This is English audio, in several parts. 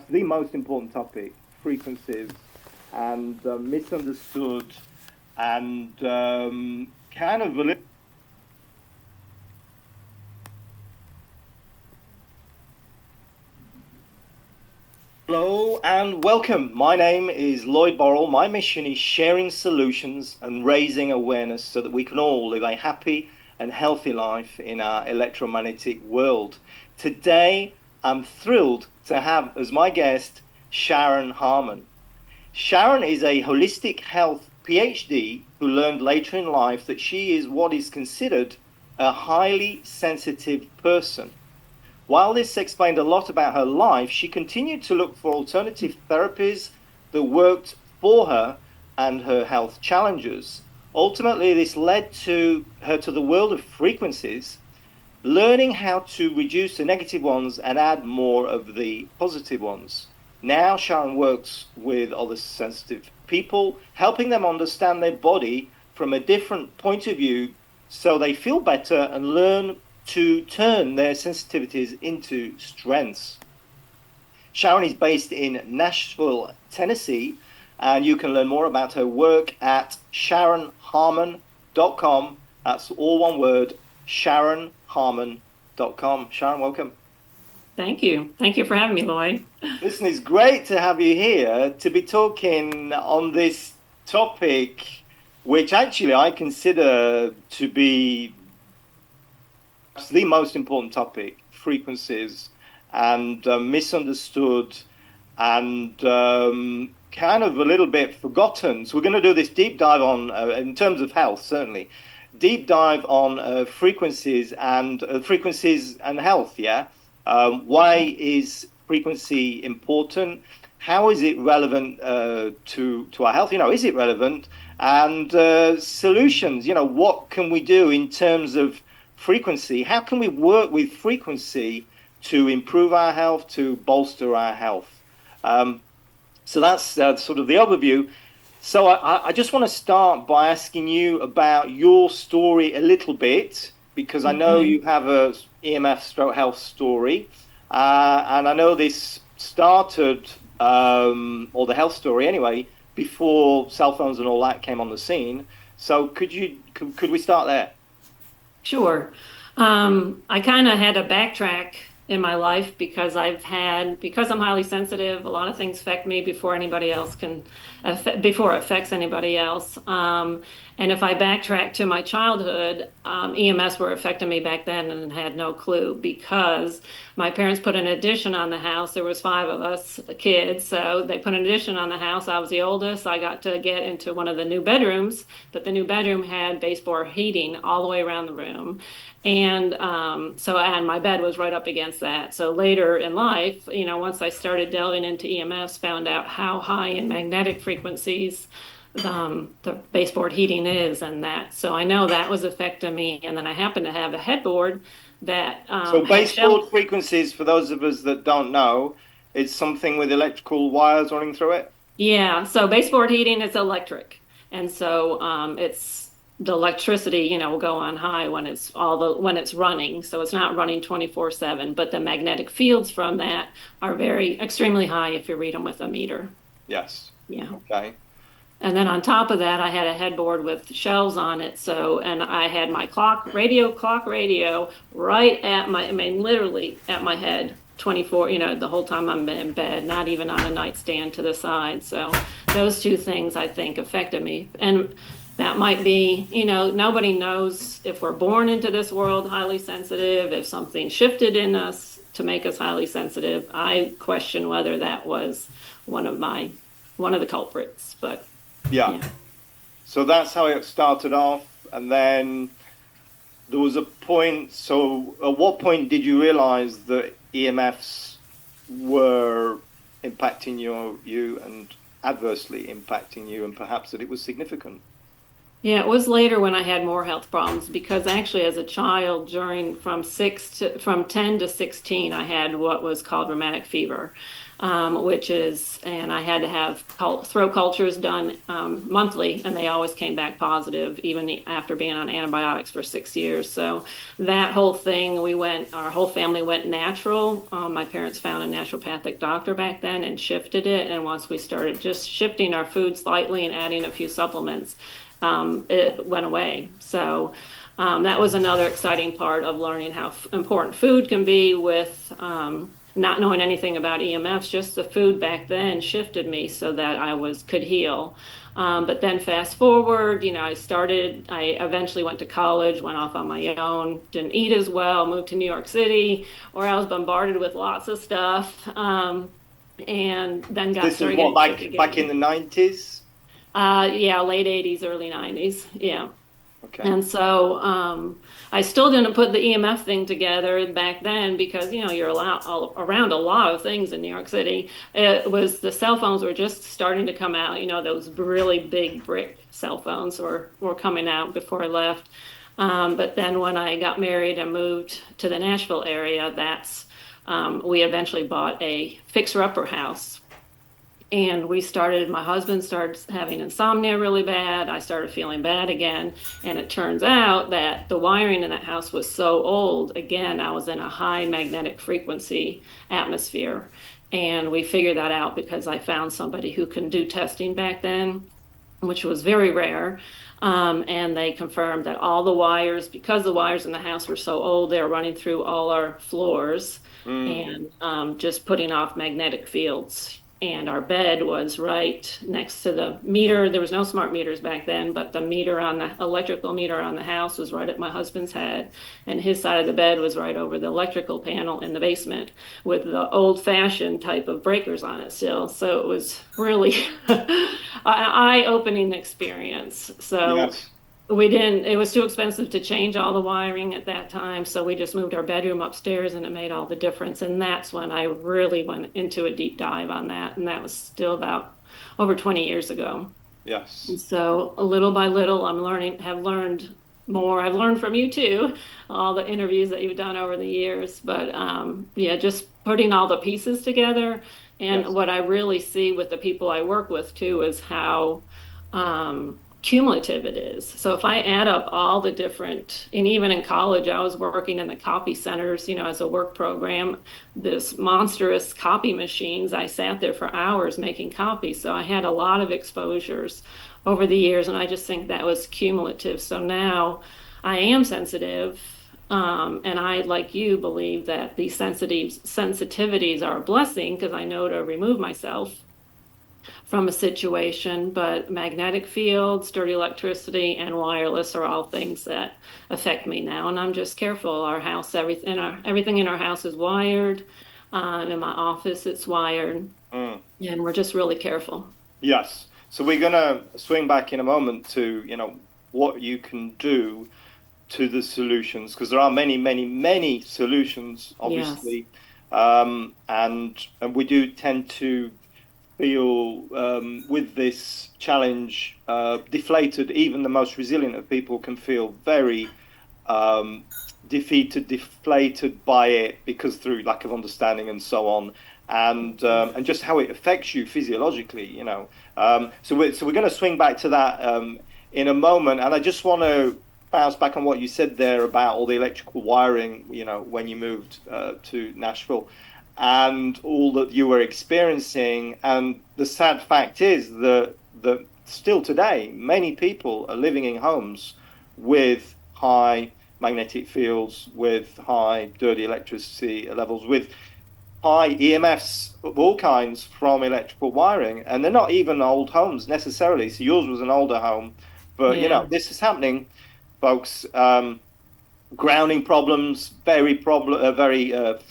perhaps the most important topic, frequencies, and misunderstood and kind of a little. Hello and welcome. My name is Lloyd Borrell. My mission is sharing solutions and raising awareness so that we can all live a happy and healthy life in our electromagnetic world. Today, I'm thrilled to have as my guest Sharon Harmon. Sharon is a holistic health PhD who learned later in life that she is what is considered a highly sensitive person. While this explained a lot about her life, she continued to look for alternative therapies that worked for her and her health challenges. Ultimately, this led to her to the world of frequencies, learning how to reduce the negative ones and add more of the positive ones. Now, Sharon works with other sensitive people, helping them understand their body from a different point of view so they feel better and learn to turn their sensitivities into strengths. Sharon is based in Nashville, Tennessee, and you can learn more about her work at sharonharmon.com. That's all one word, sharonharmon.com. Sharon, welcome. Thank you. Thank you for having me, Lloyd. Listen, it's great to have you here to be talking on this topic, which actually I consider to be the most important topic, frequencies, and misunderstood and kind of a little bit forgotten. So we're going to do this deep dive on, in terms of health, certainly, deep dive on frequencies and health, yeah? Why is frequency important? How is it relevant to our health? Is it relevant? And solutions, what can we do in terms of frequency? How can we work with frequency to improve our health, to bolster our health? So that's sort of the overview. So I just want to start by asking you about your story a little bit, because I know you have a EMF stroke health story, and I know this started, or the health story anyway, before cell phones and all that came on the scene. So could we start there? Sure. I kind of had to backtrack in my life because because I'm highly sensitive, a lot of things affect me before anybody else before it affects anybody else. And if I backtrack to my childhood, EMS were affecting me back then and had no clue because my parents put an addition on the house. There was 5 of us kids, so they put an addition on the house. I was the oldest. I got to get into one of the new bedrooms, but the new bedroom had baseboard heating all the way around the room. And and my bed was right up against that. So later in life, once I started delving into EMS, found out how high in magnetic frequencies the baseboard heating is, and that. So I know that was affecting me. And then I happen to have a headboard that so baseboard frequencies, for those of us that don't know, it's something with electrical wires running through it. Yeah. So baseboard heating is electric, and so it's the electricity, will go on high when it's running. So it's not running 24/7, but the magnetic fields from that are extremely high if you read them with a meter. Yes. Yeah. Okay. And then on top of that, I had a headboard with shelves on it. And I had my clock radio right at literally at my head, 24, the whole time I'm in bed, not even on a nightstand to the side. So those 2 things I think affected me. And that might be, nobody knows if we're born into this world highly sensitive, if something shifted in us to make us highly sensitive. I question whether that was one of the culprits, but yeah. So that's how it started off, and then there was a point. So at what point did you realize that EMFs were impacting you and adversely impacting you, and perhaps that it was significant? Yeah, it was later when I had more health problems because actually as a child during from 10 to 16 I had what was called rheumatic fever, which is and I had to have throat cultures done monthly and they always came back positive even after being on antibiotics for 6 years. So that whole thing our whole family went natural. My parents found a naturopathic doctor back then and shifted it, and once we started just shifting our food slightly and adding a few supplements, it went away. So that was another exciting part of learning how important food can be with not knowing anything about EMFs. Just the food back then shifted me so that could heal. But then fast forward, I eventually went to college, went off on my own, didn't eat as well, moved to New York City, where I was bombarded with lots of stuff, and then got This is started what, getting sick back in again. the 90s? Yeah, late 80s, early 90s. Yeah. Okay. And so I still didn't put the EMF thing together back then because, you're around a lot of things in New York City. It was the cell phones were just starting to come out. Those really big brick cell phones were coming out before I left. But then when I got married and moved to the Nashville area, we eventually bought a fixer-upper house, and my husband started having insomnia really bad. I started feeling bad again. And it turns out that the wiring in that house was so old. Again, I was in a high magnetic frequency atmosphere. And we figured that out because I found somebody who can do testing back then, which was very rare. And they confirmed that all the wires, because the wires in the house were so old, they were running through all our floors Mm. and just putting off magnetic fields. And our bed was right next to the meter. There was no smart meters back then, but the electrical meter on the house was right at my husband's head. And his side of the bed was right over the electrical panel in the basement with the old-fashioned type of breakers on it still. So it was really an eye-opening experience. So Yes. we didn't, it was too expensive to change all the wiring at that time. So we just moved our bedroom upstairs and it made all the difference. And that's when I really went into a deep dive on that. And that was still about over 20 years ago. Yes. And so little by little, have learned more. I've learned from you too, all the interviews that you've done over the years. But yeah, just putting all the pieces together. And Yes. what I really see with the people I work with too is how cumulative it is. So if I add up all the different, and even in college, I was working in the copy centers, as a work program, this monstrous copy machines. I sat there for hours making copies. So I had a lot of exposures over the years, and I just think that was cumulative. So now I am sensitive. And I, like you, believe that these sensitivities are a blessing because I know to remove myself from a situation, but magnetic fields, dirty electricity, and wireless are all things that affect me now. And I'm just careful. Everything in our house is wired. In my office, it's wired, Mm. and we're just really careful. Yes. So we're gonna swing back in a moment to, what you can do to the solutions, because there are many, many, many solutions, Yes. obviously. And we do tend to feel with this challenge deflated. Even the most resilient of people can feel very um, defeated, deflated by it because through lack of understanding and so on, and just how it affects you physiologically. So we're going to swing back to that in a moment, and I just want to bounce back on what you said there about all the electrical wiring. When you moved to Nashville. And all that you were experiencing, and the sad fact is that still today, many people are living in homes with high magnetic fields, with high dirty electricity levels, with high EMFs of all kinds from electrical wiring. And they're not even old homes necessarily. So yours was an older home, but Yeah. this is happening, folks. Grounding problems, very prevalent.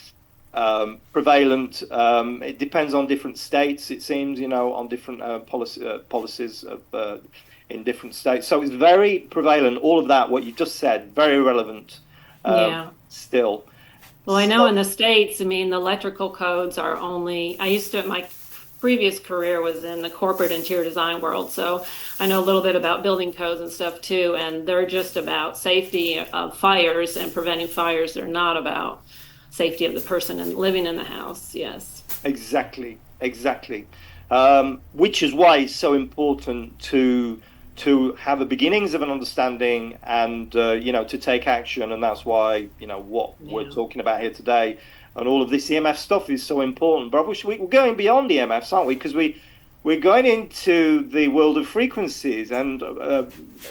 It depends on different states, it seems, on different policies in different states. So it's very prevalent. All of that, what you just said, very relevant Yeah. still. Well, I know in So, the States, I mean, the electrical codes are only, I used to, my previous career was in the corporate interior design world, so I know a little bit about building codes and stuff too, and they're just about safety of fires and preventing fires. They're not about safety of the person and living in the house. Yes. Exactly, exactly. Which is why it's so important to have the beginnings of an understanding and to take action. And that's why what we're Yeah. talking about here today and all of this EMF stuff is so important. But obviously we're going beyond EMFs, aren't we? Because we're going into the world of frequencies, and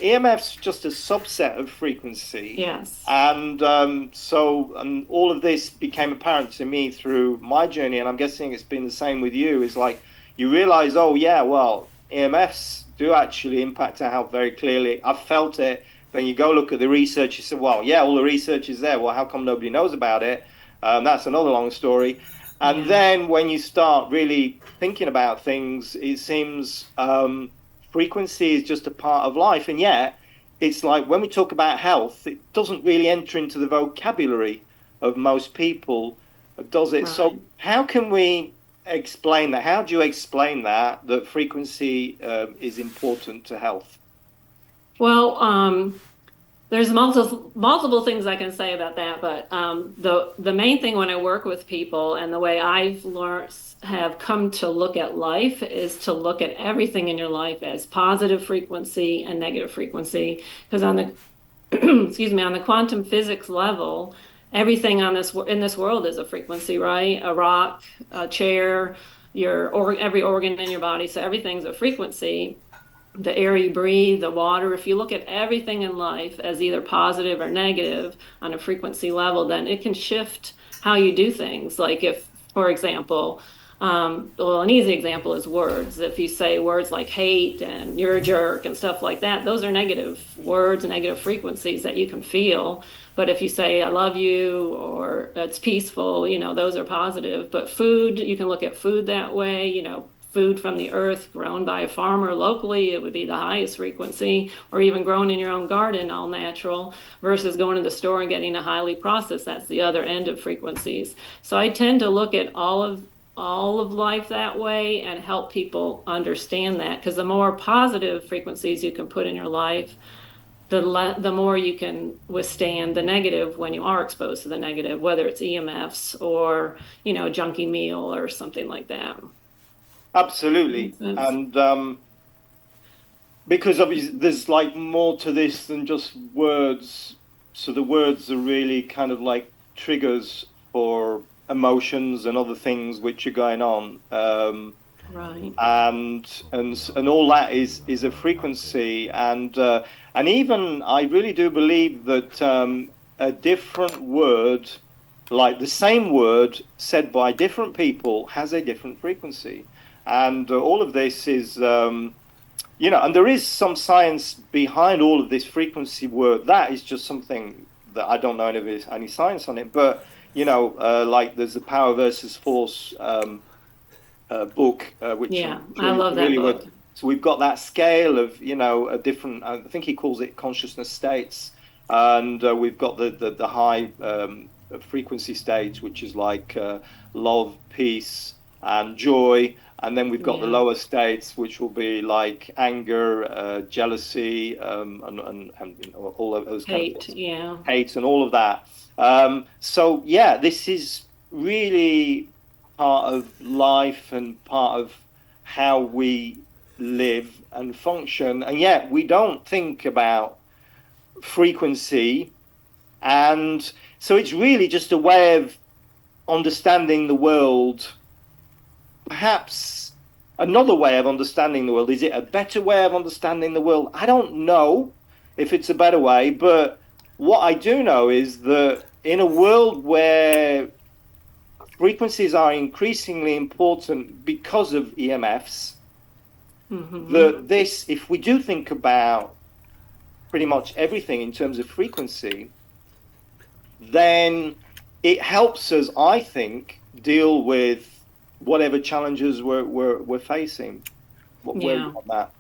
EMF's just a subset of frequency. Yes. And all of this became apparent to me through my journey, and I'm guessing it's been the same with you. Is like you realize, oh yeah, well, EMFs do actually impact our health very clearly. I've felt it. Then you go look at the research. You say, well, yeah, all the research is there. Well, how come nobody knows about it? That's another long story. And Yeah. then when you start really thinking about things, it seems frequency is just a part of life. And yet, it's like when we talk about health, it doesn't really enter into the vocabulary of most people, does it? So, Right. how can we explain that? How do you explain that frequency is important to health? Well, there's multiple things I can say about that, but the main thing when I work with people and the way I've learned have come to look at life is to look at everything in your life as positive frequency and negative frequency. Because on the excuse me, on the quantum physics level, everything on this in this world is a frequency, right? A rock, a chair, every organ in your body, so everything's a frequency. The air you breathe, the water, if you look at everything in life as either positive or negative on a frequency level, then it can shift how you do things. Like if, for example, well, an easy example is words. If you say words like hate and you're a jerk and stuff like that, those are negative words, negative frequencies that you can feel. But if you say I love you or it's peaceful, those are positive. But food, you can look at food that way, food from the earth grown by a farmer locally, it would be the highest frequency, or even grown in your own garden, all natural, versus going to the store and getting a highly processed. That's the other end of frequencies. So I tend to look at all of life that way and help people understand that, because the more positive frequencies you can put in your life, the more you can withstand the negative when you are exposed to the negative, whether it's EMFs or a junky meal or something like that. Absolutely. Makes sense. And because obviously there's like more to this than just words. So the words are really kind of like triggers for emotions and other things which are going on. Right. And all that is a frequency, and even I really do believe that a different word, like the same word said by different people, has a different frequency, and all of this is and there is some science behind all of this frequency word. That is just something that I don't know any science on it, but like there's the power versus force book, which Yeah, I'm I sure you're love that familiar with. book. So we've got that scale of, a different, I think he calls it consciousness states. And we've got the high frequency states, which is like love, peace, and joy. And then we've got the Yeah. lower states, which will be like anger, jealousy, and all of those kind of Hate. things, Yeah. hate, and all of that. So yeah, this is really part of life and part of how we live and function. And yet we don't think about frequency. And so it's really just a way of understanding the world. Perhaps another way of understanding the world. Is it a better way of understanding the world? I don't know if it's a better way, but what I do know is that in a world where frequencies are increasingly important because of EMFs, Hmm. if we do think about pretty much everything in terms of frequency, then it helps us, I think, deal with whatever challenges we're facing. Where are you Yeah. on that?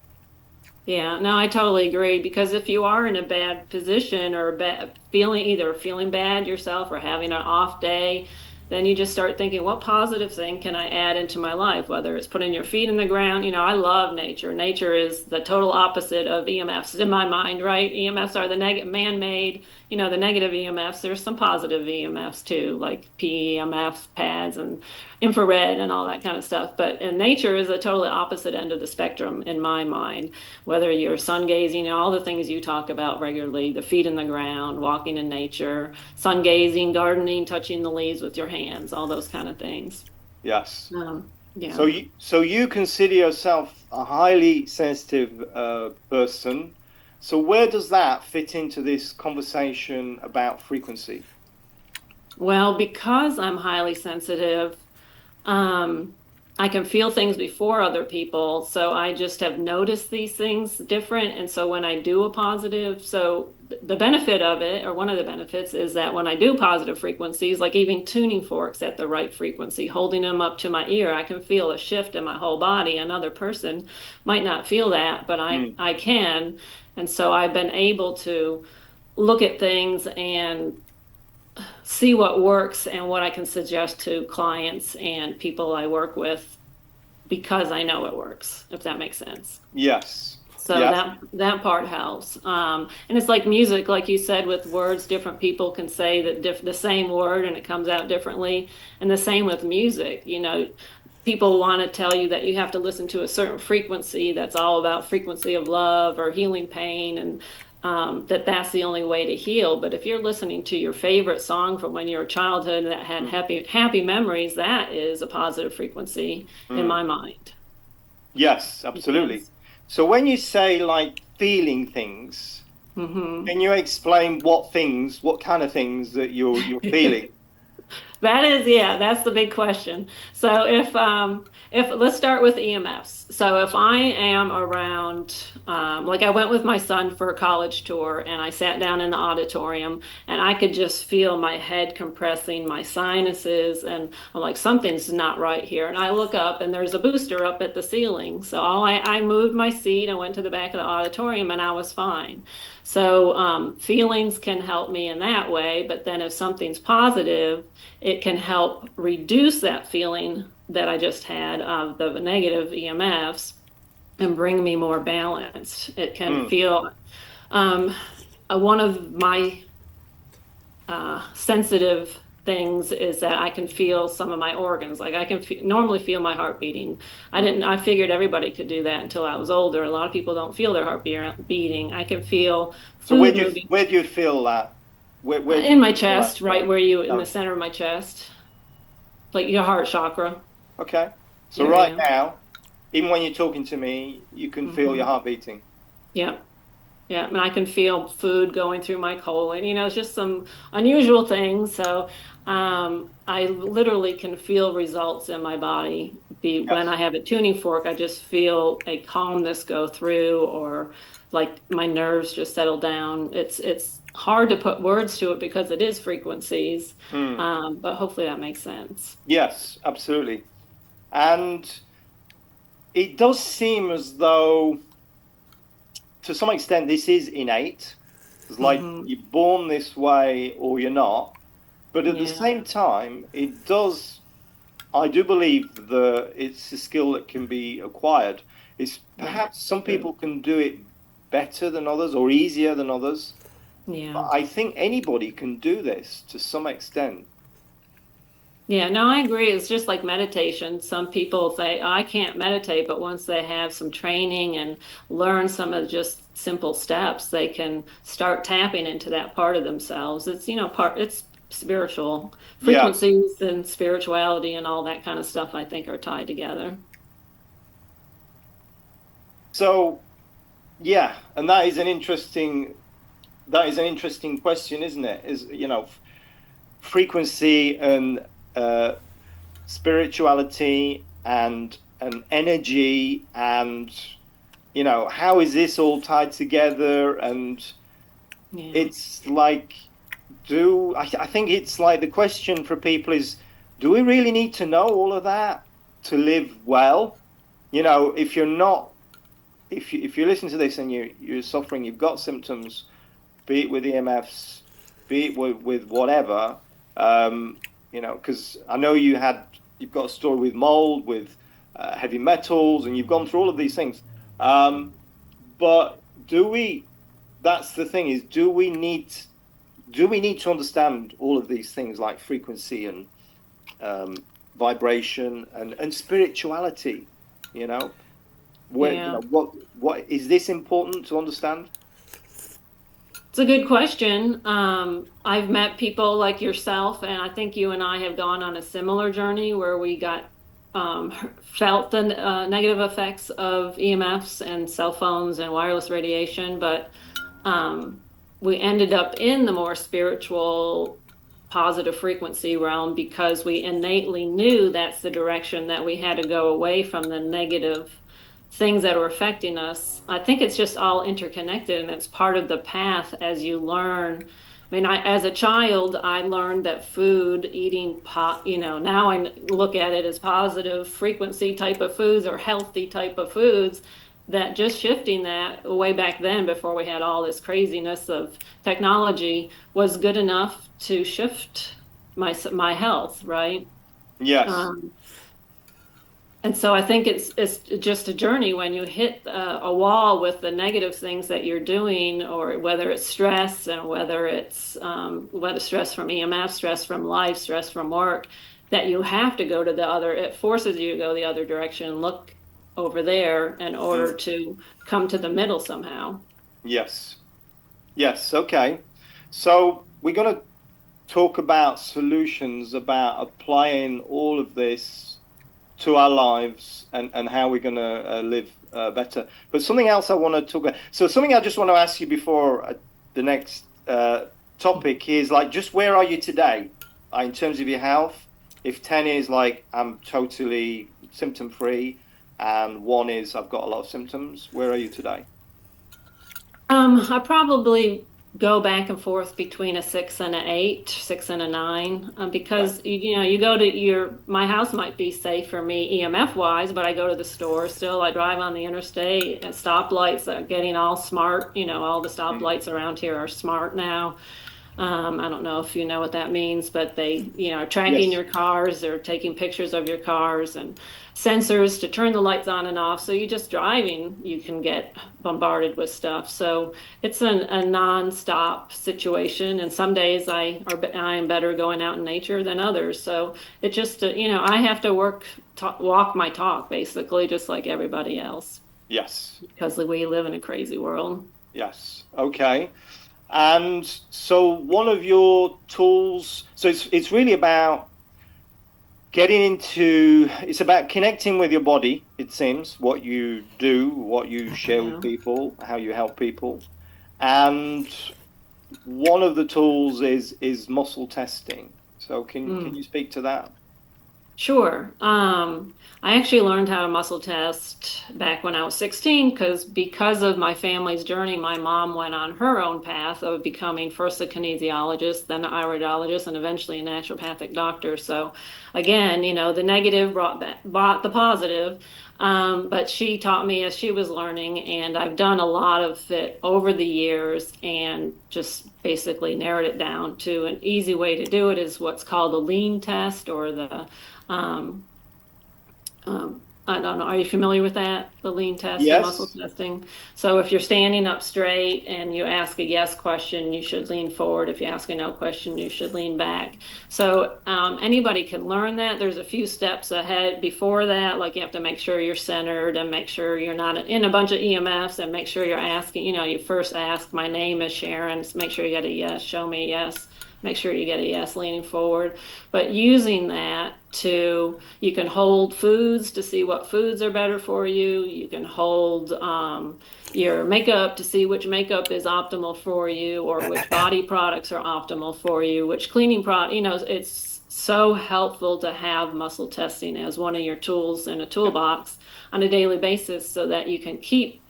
Yeah. No, I totally agree, because if you are in a bad position or a bad feeling, either feeling bad yourself or having an off day, then you just start thinking, what positive thing can I add into my life? Whether it's putting your feet in the ground. I love nature. Nature is the total opposite of EMFs in my mind, right? EMFs are the man-made, the negative EMFs. There's some positive EMFs too, like PEMF pads and infrared and all that kind of stuff. But in nature is a totally opposite end of the spectrum in my mind. Whether you're sun gazing, all the things you talk about regularly, the feet in the ground, walking in nature, sun gazing, gardening, touching the leaves with your hands, all those kind of things. Yes. Yeah. So you consider yourself a highly sensitive person. So where does that fit into this conversation about frequency? Well, because I'm highly sensitive, um, I can feel things before other people. So I just have noticed these things different. And so when I do a positive, so the benefit of it, or one of the benefits, is that when I do positive frequencies, like even tuning forks at the right frequency, holding them up to my ear, I can feel a shift in my whole body. Another person might not feel that, but Mm, I can. And so I've been able to look at things and see what works and what I can suggest to clients and people I work with because I know it works, if that makes sense. yes. So Yes. that part helps. And it's like music, like you said, with words, different people can say the same word and it comes out differently. And the same with music. People want to tell you that you have to listen to a certain frequency that's all about frequency of love or healing pain, and that's the only way to heal. But if you're listening to your favorite song from when you were a childhood that had Mm, happy memories, that is a positive frequency in mm. my mind. Yes, absolutely. Yes. So when you say like feeling things, Hmm. can you explain what kind of things that you're feeling? That is, yeah, that's the big question. So if let's start with EMFs. So if I am around, like I went with my son for a college tour and I sat down in the auditorium and I could just feel my head compressing, my sinuses, and I'm like, something's not right here. And I look up and there's a booster up at the ceiling. So I moved my seat and went to the back of the auditorium and I was fine. So feelings can help me in that way, but then if something's positive, it can help reduce that feeling that I just had of the negative EMFs and bring me more balanced. It can Mm, feel um, one of my sensitive things is that I can feel some of my organs. Like I can normally feel my heart beating. mm. I figured everybody could do that until I was older. A lot of people don't feel their heart beating. I can feel So food moving where do you feel that? Where do in you my feel that? chest, right where in the No. center of my chest, like your heart chakra Okay. So right area. now, even when you're talking to me, you can feel your Hmm. heart beating. Yeah. Yeah. And I can feel food going through my colon. It's just some unusual things. So I literally can feel results in my body. When Yes. I have a tuning fork, I just feel a calmness go through, or like my nerves just settle down. It's hard to put words to it because it is frequencies. Mm. But hopefully that makes sense. Yes, absolutely. And it does seem as though, to some extent, this is innate. It's like Hmm. you're born this way or you're not. But at the Yeah. same time, I do believe that it's a skill that can be acquired. It's Right. perhaps some True. people can do it better than others or easier than others. But Yeah. I think anybody can do this to some extent. Yeah, no, I agree. It's just like meditation. Some people say, "Oh, I can't meditate," but once they have some training and learn some of just simple steps, they can start tapping into that part of themselves. It's spiritual. Yes. Frequencies and spirituality and all that kind of stuff, I think, are tied together. So yeah, and that is an interesting question, isn't it? Frequency and uh, spirituality and energy and how is this all tied together? And Yeah. it's like, I think it's like the question for people is, do we really need to know all of that to live well? If you're not, if you listen to this and you're suffering, you've got symptoms, be it with EMFs, be it with whatever. Um, Because I know you've got a story with mold, with heavy metals, and you've gone through all of these things. But that's the thing is, do we need to understand all of these things like frequency and vibration and spirituality? You know, Yeah. what is this important to understand? It's a good question. I've met people like yourself, and I think you and I have gone on a similar journey where we got felt the negative effects of EMFs and cell phones and wireless radiation, but um, we ended up in the more spiritual, positive frequency realm because we innately knew that's the direction that we had to go away from the negative things that are affecting us. I think it's just all interconnected and it's part of the path as you learn. I mean, as a child, I learned that food, eating pot, now I look at it as positive frequency type of foods or healthy type of foods, that just shifting that way back then before we had all this craziness of technology was good enough to shift my health, right? Yes, Um, and so I think it's just a journey when you hit a wall with the negative things that you're doing, or whether it's stress and whether stress from EMF, stress from life, stress from work, that you have to go to the other. It forces you to go the other direction, look over there in order mm, to come to the middle somehow. yes, yes. Okay, so we're going to talk about solutions about applying all of this to our lives and how we're going to live better. But something else I want to talk about. So something I just want to ask you before the next topic is like, just where are you today in terms of your health? If 10 is like I'm totally symptom free, and 1 is I've got a lot of symptoms, where are you today? I probably go back and forth between a 6 and an 8, 6 and a 9, Okay. because you go to my house might be safe for me EMF wise, but I go to the store still. I drive on the interstate and stoplights are getting all smart. All the Mm. stoplights around here are smart now. I don't know if you know what that means, but they, are tracking Yes. your cars, they're taking pictures of your cars and sensors to turn the lights on and off. So you just driving, you can get bombarded with stuff. So it's a non-stop situation. And some days I am better going out in nature than others. So it just, I have to walk my talk basically, just like everybody else, Yes. because we live in a crazy world. Yes. Okay. And so one of your tools, so it's really about it's about connecting with your body, it seems, what you do, what you share with Yeah. people, how you help people. And one of the tools is muscle testing. So can you Mm. speak to that? Sure. I actually learned how to muscle test back when I was 16 because of my family's journey, my mom went on her own path of becoming first a kinesiologist, then an iridologist, and eventually a naturopathic doctor. So again, the negative brought the positive. But she taught me as she was learning, and I've done a lot of it over the years and just basically narrowed it down to an easy way to do it is what's called a lean test or the um, I don't know. Are you familiar with that? The lean test or muscle Yes. testing? So if you're standing up straight and you ask a yes question, you should lean forward. If you ask a no question, you should lean back. So anybody can learn that. There's a few steps ahead before that. Like you have to make sure you're centered and make sure you're not in a bunch of EMFs and make sure you're asking, you first ask, my name is Sharon. So make sure you get a yes, show me a yes. Make sure you get a yes leaning forward. But using that you can hold foods to see what foods are better for you. You can hold your makeup to see which makeup is optimal for you or which body products are optimal for you, which cleaning product, it's so helpful to have muscle testing as one of your tools in a toolbox on a daily basis so that you can keep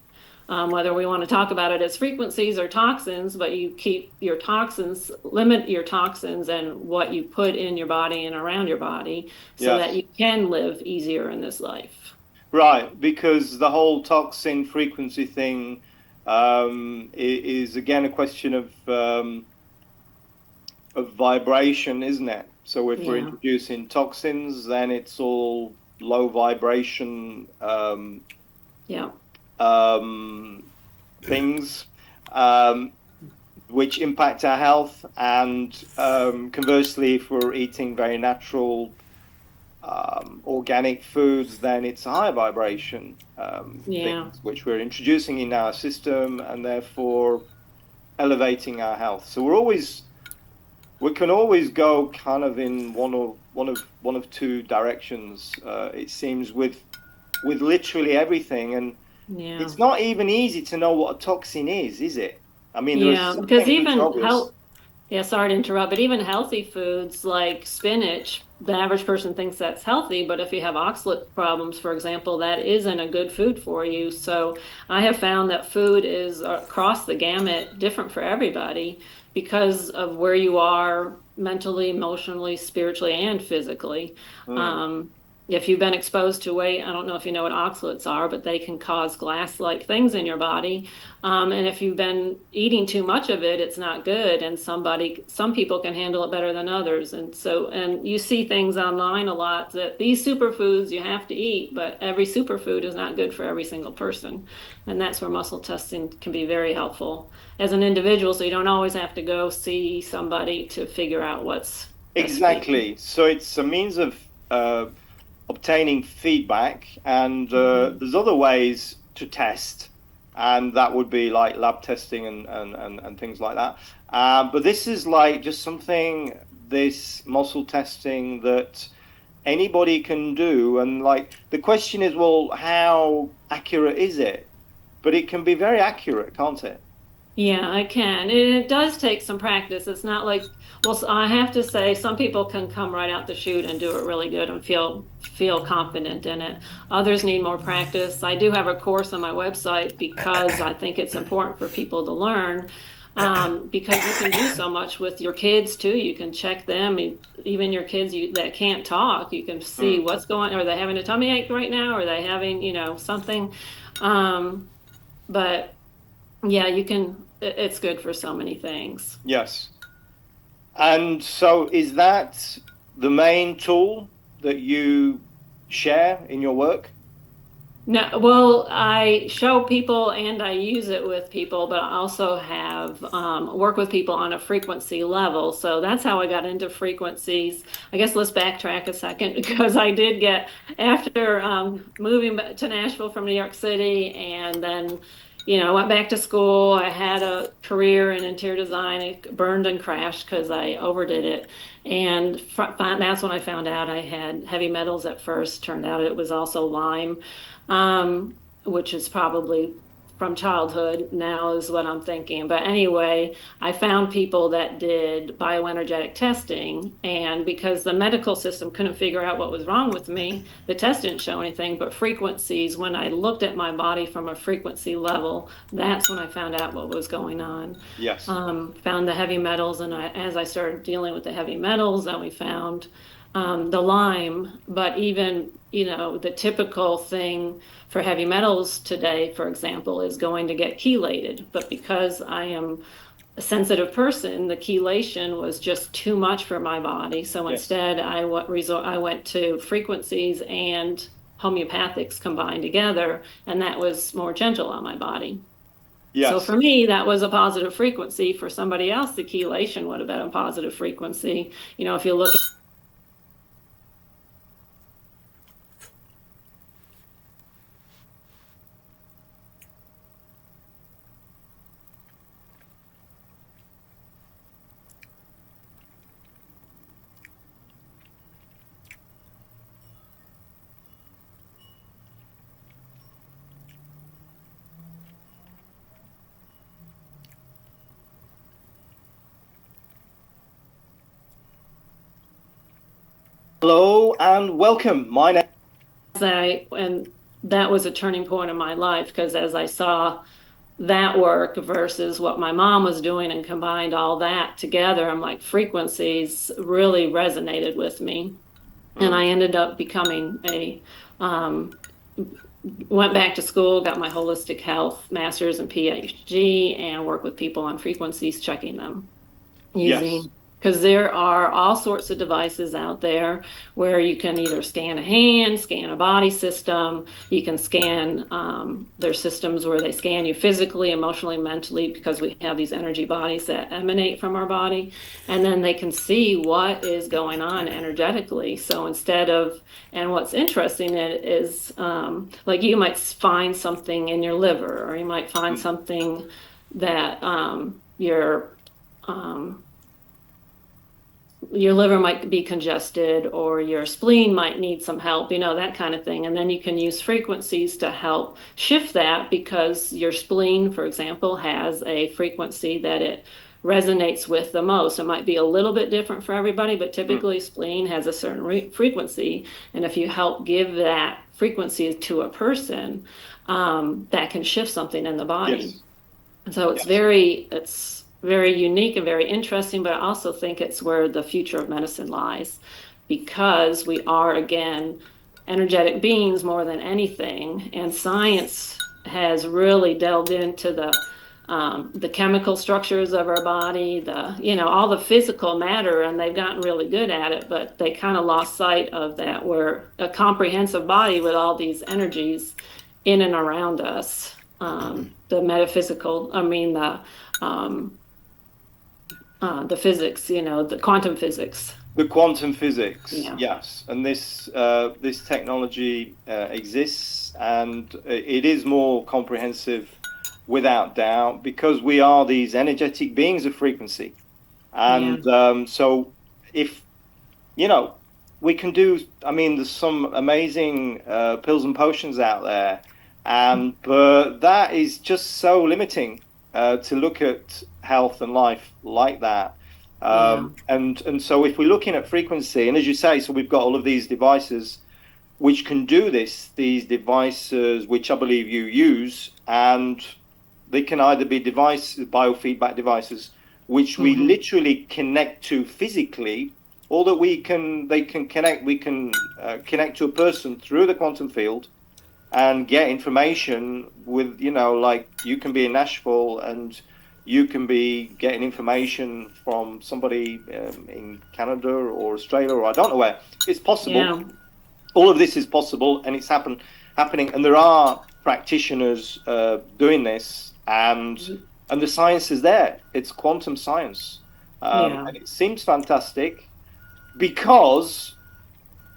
whether we want to talk about it as frequencies or toxins, but you keep your toxins, limit your toxins and what you put in your body and around your body so that Yes. you can live easier in this life. Right, because the whole toxin frequency thing is again a question of of vibration, isn't it? So if we're Yeah. introducing toxins, then it's all low vibration Yeah. um, things, um, which impact our health. And conversely, if we're eating very natural organic foods, then it's a higher vibration Yeah. things which we're introducing in our system and therefore elevating our health. So we can always go kind of in one of two directions. It seems with literally everything, and Yeah. it's not even easy to know what a toxin is it? I mean, there are Yeah. some Because things which are even obvious. health, yeah, sorry to interrupt, but even healthy foods like spinach, the average person thinks that's healthy, but if you have oxalate problems, for example, that isn't a good food for you. So I have found that food is across the gamut different for everybody because of where you are mentally, emotionally, spiritually, and physically. Mm, Um, if you've been exposed to weight, I don't know if you know what oxalates are, but they can cause glass-like things in your body. And if you've been eating too much of it, it's not good. And some people can handle it better than others. And so, and you see things online a lot that these superfoods you have to eat, but every superfood is not good for every single person. And that's where muscle testing can be very helpful as an individual. So you don't always have to go see somebody to figure out what's best for you. exactly. So it's a means of obtaining feedback, and Mhm. there's other ways to test, and that would be like lab testing and things like that. But this is like just something, this muscle testing that anybody can do. And like the question is, well, how accurate is it? But it can be very accurate, can't it? Yeah, I can. And it does take some practice. It's not like, well, I have to say some people can come right out the chute and do it really good and feel confident in it. Others need more practice. I do have a course on my website because I think it's important for people to learn. Because you can do so much with your kids too. You can check them, even your kids that can't talk. You can see Mm, what's going. Are they having a tummy ache right now? Are they having, something? Um, but yeah, you can, it's good for so many things. yes. And so is that the main tool that you share in your work? No, well, I show people and I use it with people, but I also have work with people on a frequency level. So that's how I got into frequencies. I guess let's backtrack a second because I did get, after moving to Nashville from New York City and then, I went back to school. I had a career in interior design. It burned and crashed because I overdid it. And that's when I found out I had heavy metals at first. Turned out it was also Lyme, um, which is probably from childhood now is what I'm thinking. But anyway, I found people that did bioenergetic testing, and because the medical system couldn't figure out what was wrong with me, the test didn't show anything but frequencies. When I looked at my body from a frequency level, that's when I found out what was going on. Yes. Found the heavy metals, and as I started dealing with the heavy metals, then we found the Lyme. But even, the typical thing for heavy metals today, for example, is going to get chelated. But because I am a sensitive person, the chelation was just too much for my body. So Yes. instead, I went to frequencies and homeopathics combined together, and that was more gentle on my body. So Yes. for me, that was a positive frequency. For somebody else, the chelation would have been a positive frequency. If you look. Hello and welcome. My name. And that was a turning point in my life because as I saw that work versus what my mom was doing and combined all that together, I'm like, frequencies really resonated with me. And Mm, I ended up becoming um, went back to school, got my holistic health master's and PhD, and work with people on frequencies, checking them yes. using. because there are all sorts of devices out there where you can either scan a hand, scan a body system, you can scan, there's systems where they scan you physically, emotionally, mentally, because we have these energy bodies that emanate from our body, and then they can see what is going on energetically. So instead of, and what's interesting is, like you might find something in your liver, or you might find something that um, your liver might be congested, or your spleen might need some help, that kind of thing. And then you can use frequencies to help shift that, because your spleen, for example, has a frequency that it resonates with the most. It might be a little bit different for everybody, but typically spleen has a certain frequency. And if you help give that frequency to a person, that can shift something in the body. Yes. And so it's Yes. very unique and very interesting, but I also think it's where the future of medicine lies, because we are, again, energetic beings more than anything. And science has really delved into the chemical structures of our body, all the physical matter, and they've gotten really good at it, but they kind of lost sight of that. We're a comprehensive body with all these energies in and around us. The metaphysical, um, the physics, the quantum physics. The quantum physics, Yeah. yes, and this technology exists, and it is more comprehensive, without doubt, because we are these energetic beings of frequency, and so if we can do. I mean, there's some amazing pills and potions out there, but that is just so limiting to look at health and life like that. Yeah. And so if we're looking at frequency, and as you say, so we've got all of these devices which can do this, these devices which I believe you use, and they can either be biofeedback devices, which we literally connect to physically, or that we can connect to a person through the quantum field and get information with, like you can be in Nashville and you can be getting information from somebody in Canada or Australia, or I don't know where. It's possible. Yeah. All of this is possible, and it's happening. And there are practitioners doing this, and the science is there. It's quantum science, and it seems fantastic, because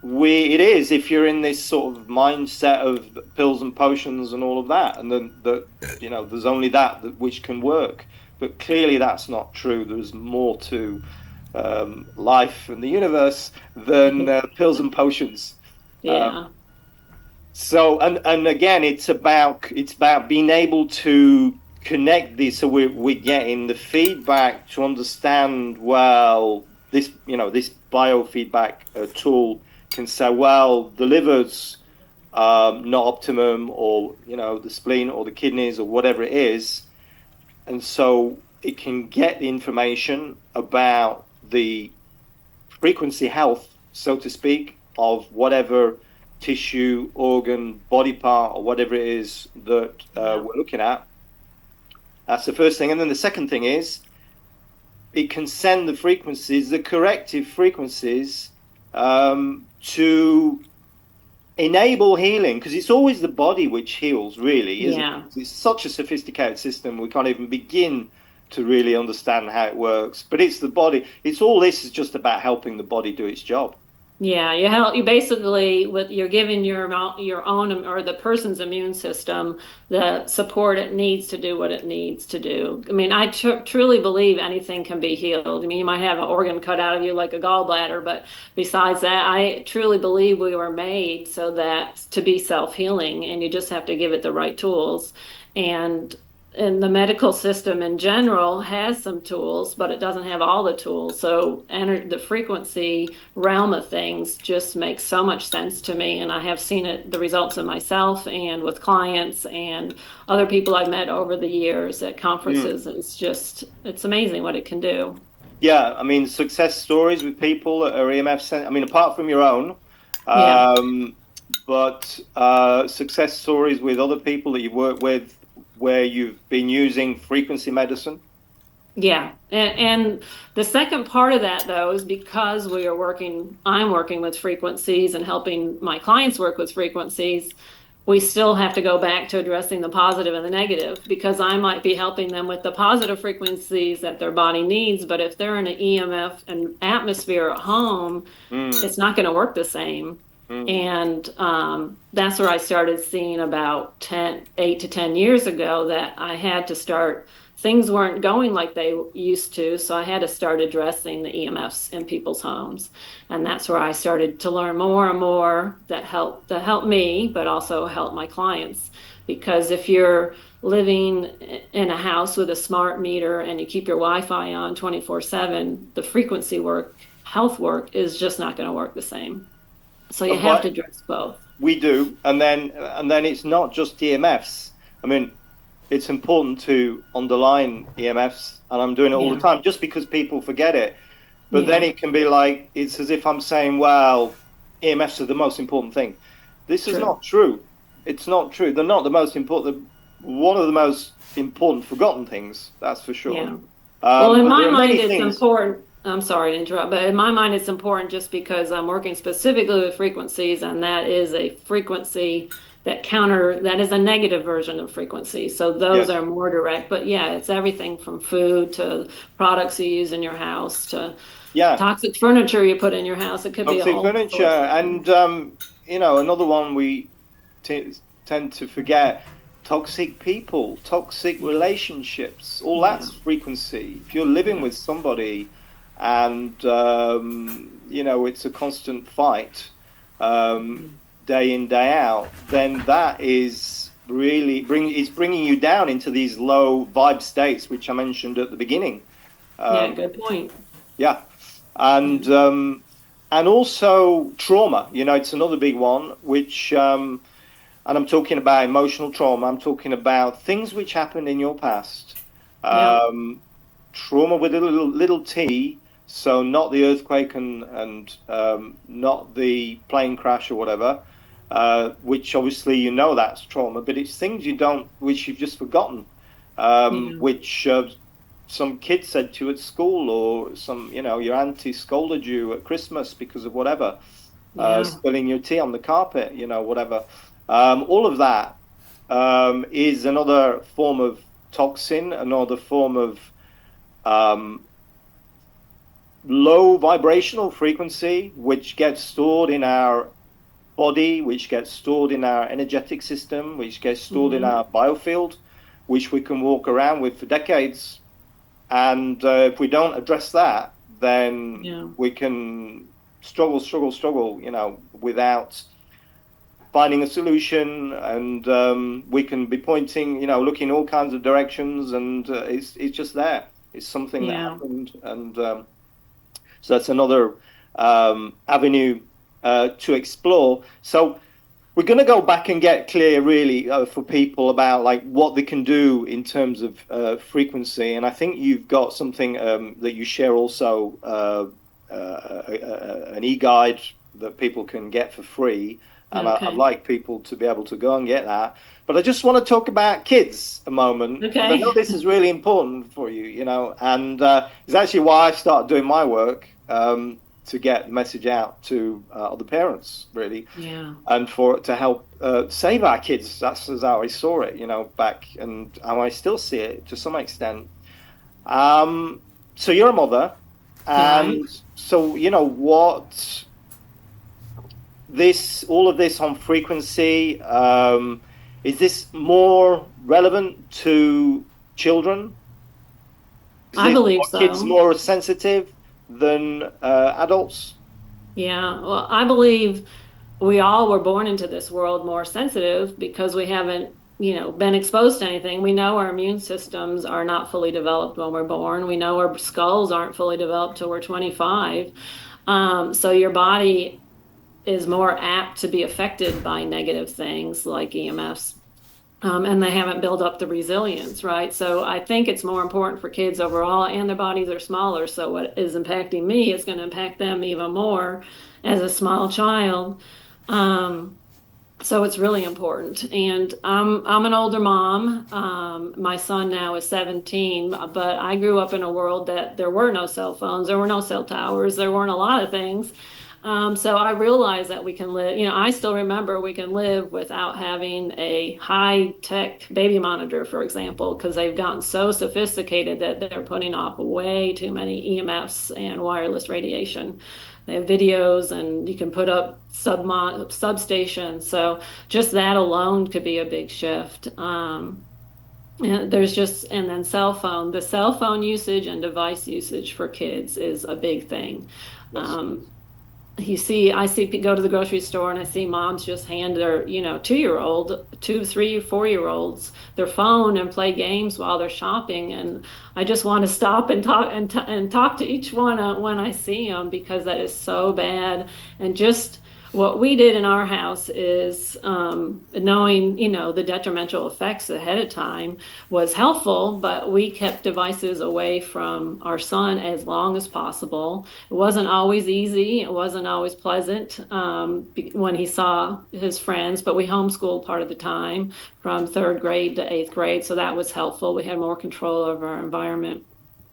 it is, if you're in this sort of mindset of pills and potions and all of that, and then there's only that which can work. But clearly that's not true. There's more to life and the universe than pills and potions. Yeah. So and again, it's about being able to connect these, so we're getting the feedback to understand, well, this biofeedback tool can say, well, the liver's not optimum, or the spleen or the kidneys or whatever it is, and so it can get the information about the frequency health, so to speak, of whatever tissue, organ, body part, or whatever it is that we're looking at. That's the first thing. And then the second thing is, it can send the frequencies, the corrective frequencies, to enable healing, because it's always the body which heals, really, isn't it? It's such a sophisticated system, we can't even begin to really understand how it works. But it's the body. It's all this is just about helping the body do its job. Yeah, you basically, you're giving your own, or the person's immune system, the support it needs to do what it needs to do. I mean, I truly believe anything can be healed. I mean, you might have an organ cut out of you like a gallbladder, but besides that, I truly believe we were made so that to be self-healing, and you just have to give it the right tools. And the medical system in general has some tools, but it doesn't have all the tools. So the frequency realm of things just makes so much sense to me. And I have seen the results in myself and with clients and other people I've met over the years at conferences. It's amazing what it can do. Yeah, I mean, success stories with people that are EMF, I mean, apart from your own, but success stories with other people that you've worked with, where you've been using frequency medicine. Yeah. And the second part of that, though, is because I'm working with frequencies and helping my clients work with frequencies, we still have to go back to addressing the positive and the negative because I might be helping them with the positive frequencies that their body needs. But if they're in an EMF and atmosphere at home, Mm, it's not going to work the same. mm. And that's where I started seeing about 8 to 10 years ago that I had to start, things weren't going like they used to. So I had to start addressing the EMFs in people's homes. And that's where I started to learn more and more that help me, but also help my clients. Because if you're living in a house with a smart meter and you keep your Wi-Fi on 24/7, the frequency work, health work is just not going to work the same. So you have to But address both. we do, and then it's not just EMFs. I mean, it's important to underline EMFs, and I'm doing it all the Yeah, time just because people forget it. But then yeah, it can be like it's as if I'm saying, well, EMFs are the most important thing. This is true. not true. It's not true. They're not the most important. One of the most important forgotten things, that's for sure. Yeah. Well, in But there my are mind, many it's things. important. I'm sorry to interrupt, but in my mind, it's important just because I'm working specifically with frequencies, and that is a frequency that is a negative version of frequency. So those Yes. are more direct. But yeah, it's everything from food to products you use in your house to Yeah. toxic furniture you put in your house. It could be Toxic all furniture, sorts of and things. another one we t tend to forget: toxic people, toxic relationships. All Yeah. that's frequency. If you're living Yeah. with somebody, and it's a constant fight, um, Mhm. day in day out, then that is really bringing you down into these low vibe states, which I mentioned at the beginning. Yeah, Um, good point. yeah, Yeah. and also trauma. It's another big one, which and I'm talking about emotional trauma. I'm talking about things which happened in your past. Yeah. Um, Trauma with a little T, so not the earthquake and not the plane crash or whatever. Which obviously that's trauma, but it's things which you've just forgotten, Yeah. which some kid said to you at school, or your auntie scolded you at Christmas because of whatever, Yeah. spilling your tea on the carpet, whatever. All of that is another form of toxin, another form of um, low vibrational frequency, which gets stored in our body, which gets stored in our energetic system, which gets stored in Hmm. our biofield, which we can walk around with for decades. And if we don't address that, then Yeah. we can struggle, without finding a solution. And we can be pointing, looking all kinds of directions, and it's just there. It's something that Yeah. happened, and so that's another avenue to explore. So we're going to go back and get clear, really, for people about like what they can do in terms of frequency. And I think you've got something that you share also, an e-guide that people can get for free. And I'd Okay. like people to be able to go and get that. But I just want to talk about kids a moment, because I know Okay. this is really important for you, and it's actually why I started doing my work, to get the message out to other parents, really, Yeah. and for it to help save our kids. That's how I saw it, back, and how I still see it to some extent. Um, so you're a mother, Right. and so what all of this on frequency, is this more relevant to children? Is I this believe are kids so. more sensitive than adults? Yeah. Well, I believe we all were born into this world more sensitive because we haven't, been exposed to anything. We know our immune systems are not fully developed when we're born. We know our skulls aren't fully developed till we're 25. So your body is more apt to be affected by negative things like EMFs. And they haven't built up the resilience, right? So I think it's more important for kids overall, and their bodies are smaller. So what is impacting me is going to impact them even more as a small child. Um, So it's really important. And I'm an older mom. My son now is 17, but I grew up in a world that there were no cell phones, there were no cell towers, there weren't a lot of things. So I realized that we can live, I still remember we can live without having a high-tech baby monitor, for example, because they've gotten so sophisticated that they're putting off way too many EMFs and wireless radiation. They have videos and you can put up substations. So just that alone could be a big shift. And and then the cell phone usage and device usage for kids is a big thing. Yes. Um, I see go to the grocery store and I see moms just hand their, 2-year-old, 2, 3, 4-year-olds their phone and play games while they're shopping. And I just want to stop and talk to each one when I see them because that is so bad. And just what we did in our house is knowing, the detrimental effects ahead of time was helpful, but we kept devices away from our son as long as possible. It wasn't always easy. It wasn't always pleasant when he saw his friends, but we homeschooled part of the time from third grade to eighth grade. So that was helpful. We had more control over our environment.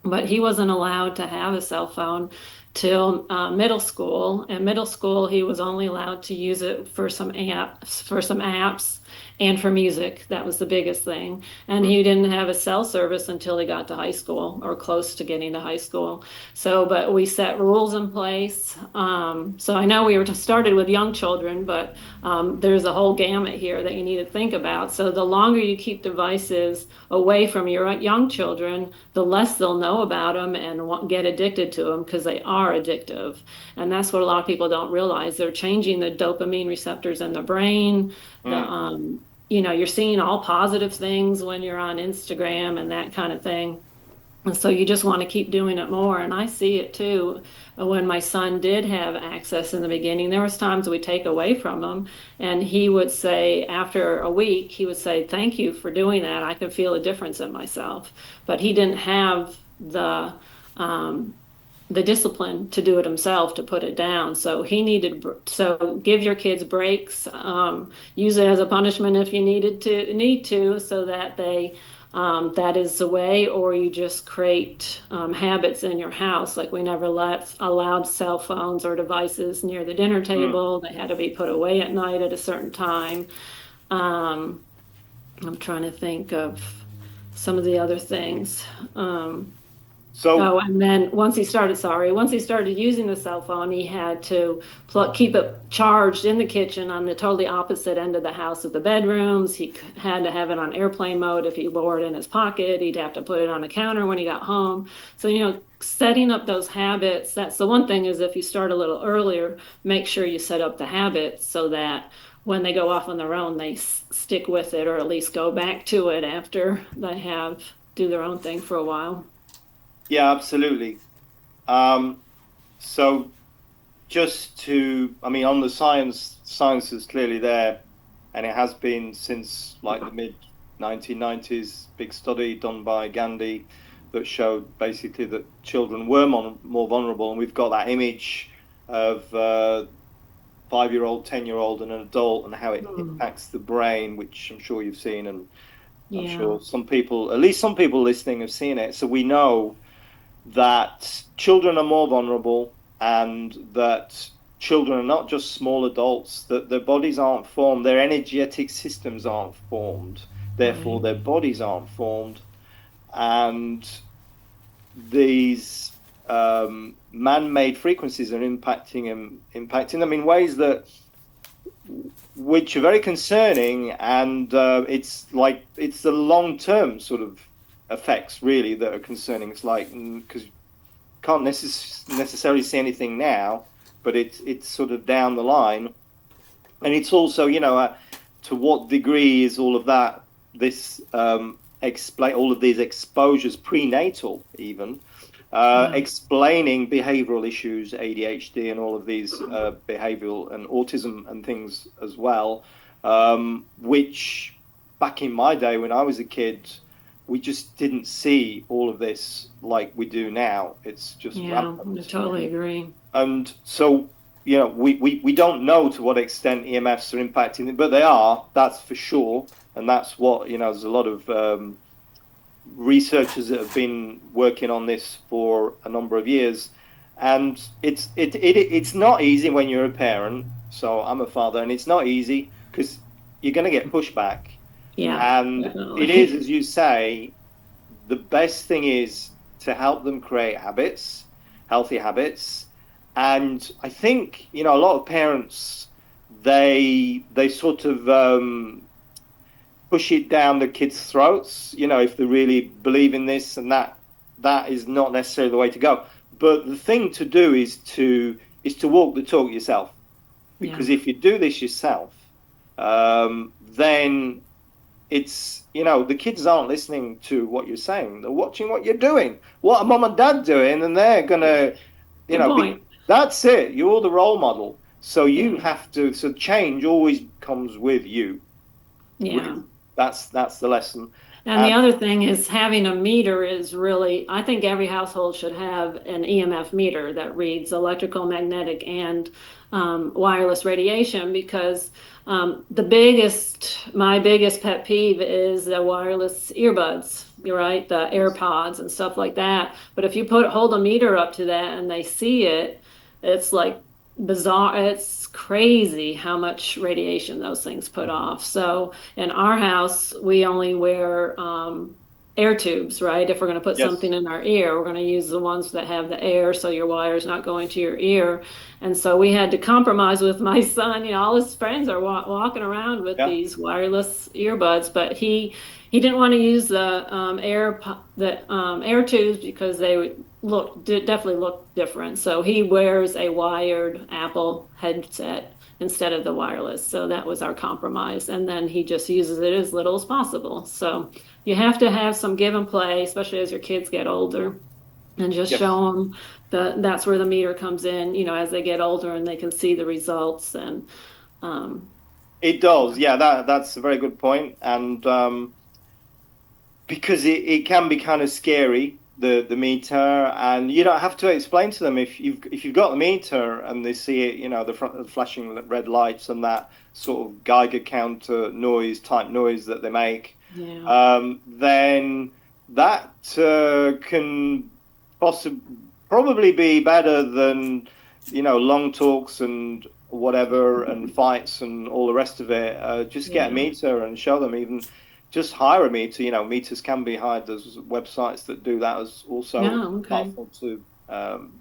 But he wasn't allowed to have a cell phone till middle school. And middle school, he was only allowed to use it for some apps and for music. That was the biggest thing. And he didn't have a cell service until he got to high school or close to getting to high school. So, but we set rules in place. So I know we were started with young children, but there's a whole gamut here that you need to think about. So the longer you keep devices away from your young children, the less they'll know about them and get addicted to them because they are addictive. And that's what a lot of people don't realize. They're changing the dopamine receptors in the brain. The Mm. You're seeing all positive things when you're on Instagram and that kind of thing. And so you just want to keep doing it more. And I see it too. When my son did have access in the beginning, there was times we take away from him, and he would say after a week, he would say, "Thank you for doing that. I can feel a difference in myself." But he didn't have um, the discipline to do it himself to put it down. So so give your kids breaks, use it as a punishment if you need to, so that that is the way, or you just create habits in your house. Like we never allowed cell phones or devices near the dinner Mm. table. They had to be put away at night at a certain time. Um, I'm trying to think of some of the other things. So Oh, and then once he started using the cell phone, he had to keep it charged in the kitchen on the totally opposite end of the house of the bedrooms. He had to have it on airplane mode if he wore it in his pocket. He'd have to put it on the counter when he got home. So, setting up those habits, that's the one thing is if you start a little earlier, make sure you set up the habits so that when they go off on their own, they stick with it or at least go back to it after they do their own thing for a while. yeah, absolutely. Um, so just to, I mean, on the science is clearly there, and it has been since like the mid 1990s. Big study done by Gandhi that showed basically that children were more vulnerable, and we've got that image of 5-year-old, 10-year-old, and an adult, and how it Hmm. impacts the brain, which I'm sure you've seen, and I'm Yeah. sure some people, at least some people listening, have seen it. So we know that children are more vulnerable and that children are not just small adults, that their bodies aren't formed, their energetic systems aren't formed, therefore Right. their bodies aren't formed. And these man-made frequencies are impacting them in ways that which are very concerning, and it's the long-term sort of effects really that are concerning. It's like because can't necessarily see anything now, but it's sort of down the line, and it's also to what degree is all of that this explain all of these exposures prenatal even Yeah. explaining behavioral issues, ADHD, and all of these behavioral and autism and things as well, which back in my day when I was a kid, we just didn't see all of this like we do now. It's just Yeah. I rampant. totally agree. And so, we don't know to what extent EMFs are impacting it, but they are, that's for sure. And that's what, there's a lot of researchers that have been working on this for a number of years. And it's not easy when you're a parent. So I'm a father, and it's not easy because you're going to get pushback. Yeah, And it is, definitely. as you say, the best thing is to help them create habits, healthy habits. And I think, a lot of parents, they sort of push it down the kids' throats, if they really believe in this, and that is not necessarily the way to go. But the thing to do is to walk the talk yourself. Yeah. Because if you do this yourself, then the kids aren't listening to what you're saying. They're watching what you're doing, what are mom and dad doing, and they're gonna, Good point. that's it. You're the role model. So you Yeah. have to, so change always comes with you. Yeah. With that's the lesson. And the And other thing is having a meter is really, I think every household should have an EMF meter that reads electrical, magnetic, and wireless radiation because my biggest pet peeve is the wireless earbuds, you're right, the AirPods and stuff like that. But if you hold a meter up to that and they see it, it's like bizarre. It's crazy how much radiation those things put off. So in our house, we only wear air tubes, right? If we're going to put yes, something in our ear, we're going to use the ones that have the air so your wire's not going to your ear. And so we had to compromise with my son. All his friends are walking around with yeah, these wireless earbuds, but he didn't want to use the air tubes because they definitely look different. So he wears a wired Apple headset instead of the wireless. So that was our compromise. And then he just uses it as little as possible. So you have to have some give and play, especially as your kids get older, and just yes. show them that's where the meter comes in, as they get older and they can see the results. And um, It does. Yeah, that's a very good point. And because it can be kind of scary, the meter, and you don't have to explain to them if you've got the meter and they see it, the flashing red lights and that sort of Geiger counter noise type noise that they make, yeah, then that can possibly probably be better than long talks and whatever and fights and all the rest of it. Just get a yeah, meter and show them. Even just hire a meter. Meters can be hired. There's websites that do that as also yeah, as a okay, platform to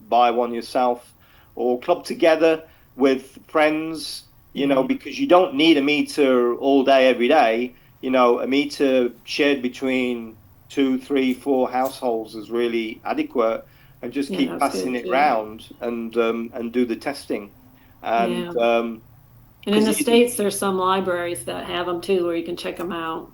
buy one yourself or club together with friends. yeah, Because you don't need a meter all day every day. A meter shared between two, three, four households is really adequate, and just yeah, keep that's passing good it too. round and do the testing, and Yeah. And in because the States, there's some libraries that have them too, where you can check them out.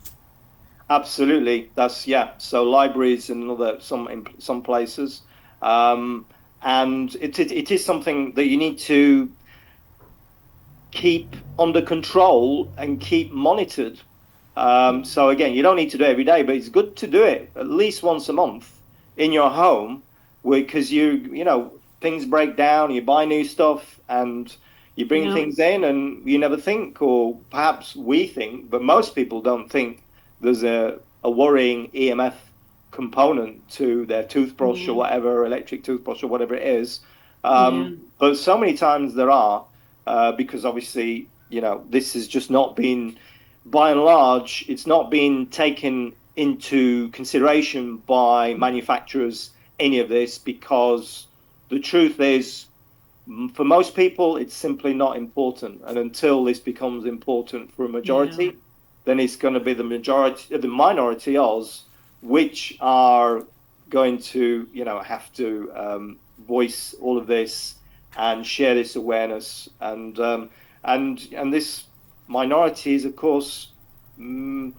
absolutely, that's yeah. So libraries and other some in some places, um, and it is something that you need to keep under control and keep monitored. So again, you don't need to do it every day, but it's good to do it at least once a month in your home, because things break down, you buy new stuff, and you bring Yeah, things in, and you never think, or perhaps we think, but most people don't think there's a worrying EMF component to their toothbrush or yeah, whatever, electric toothbrush or whatever it is. yeah, But so many times there are, because obviously, this has just not been, by and large, it's not been taken into consideration by manufacturers, any of this, because the truth is, for most people, it's simply not important. And until this becomes important for a yeah, majority, then it's going to be the minority Oz, which are going to, have to voice all of this and share this awareness. And this minority is, of course, mm,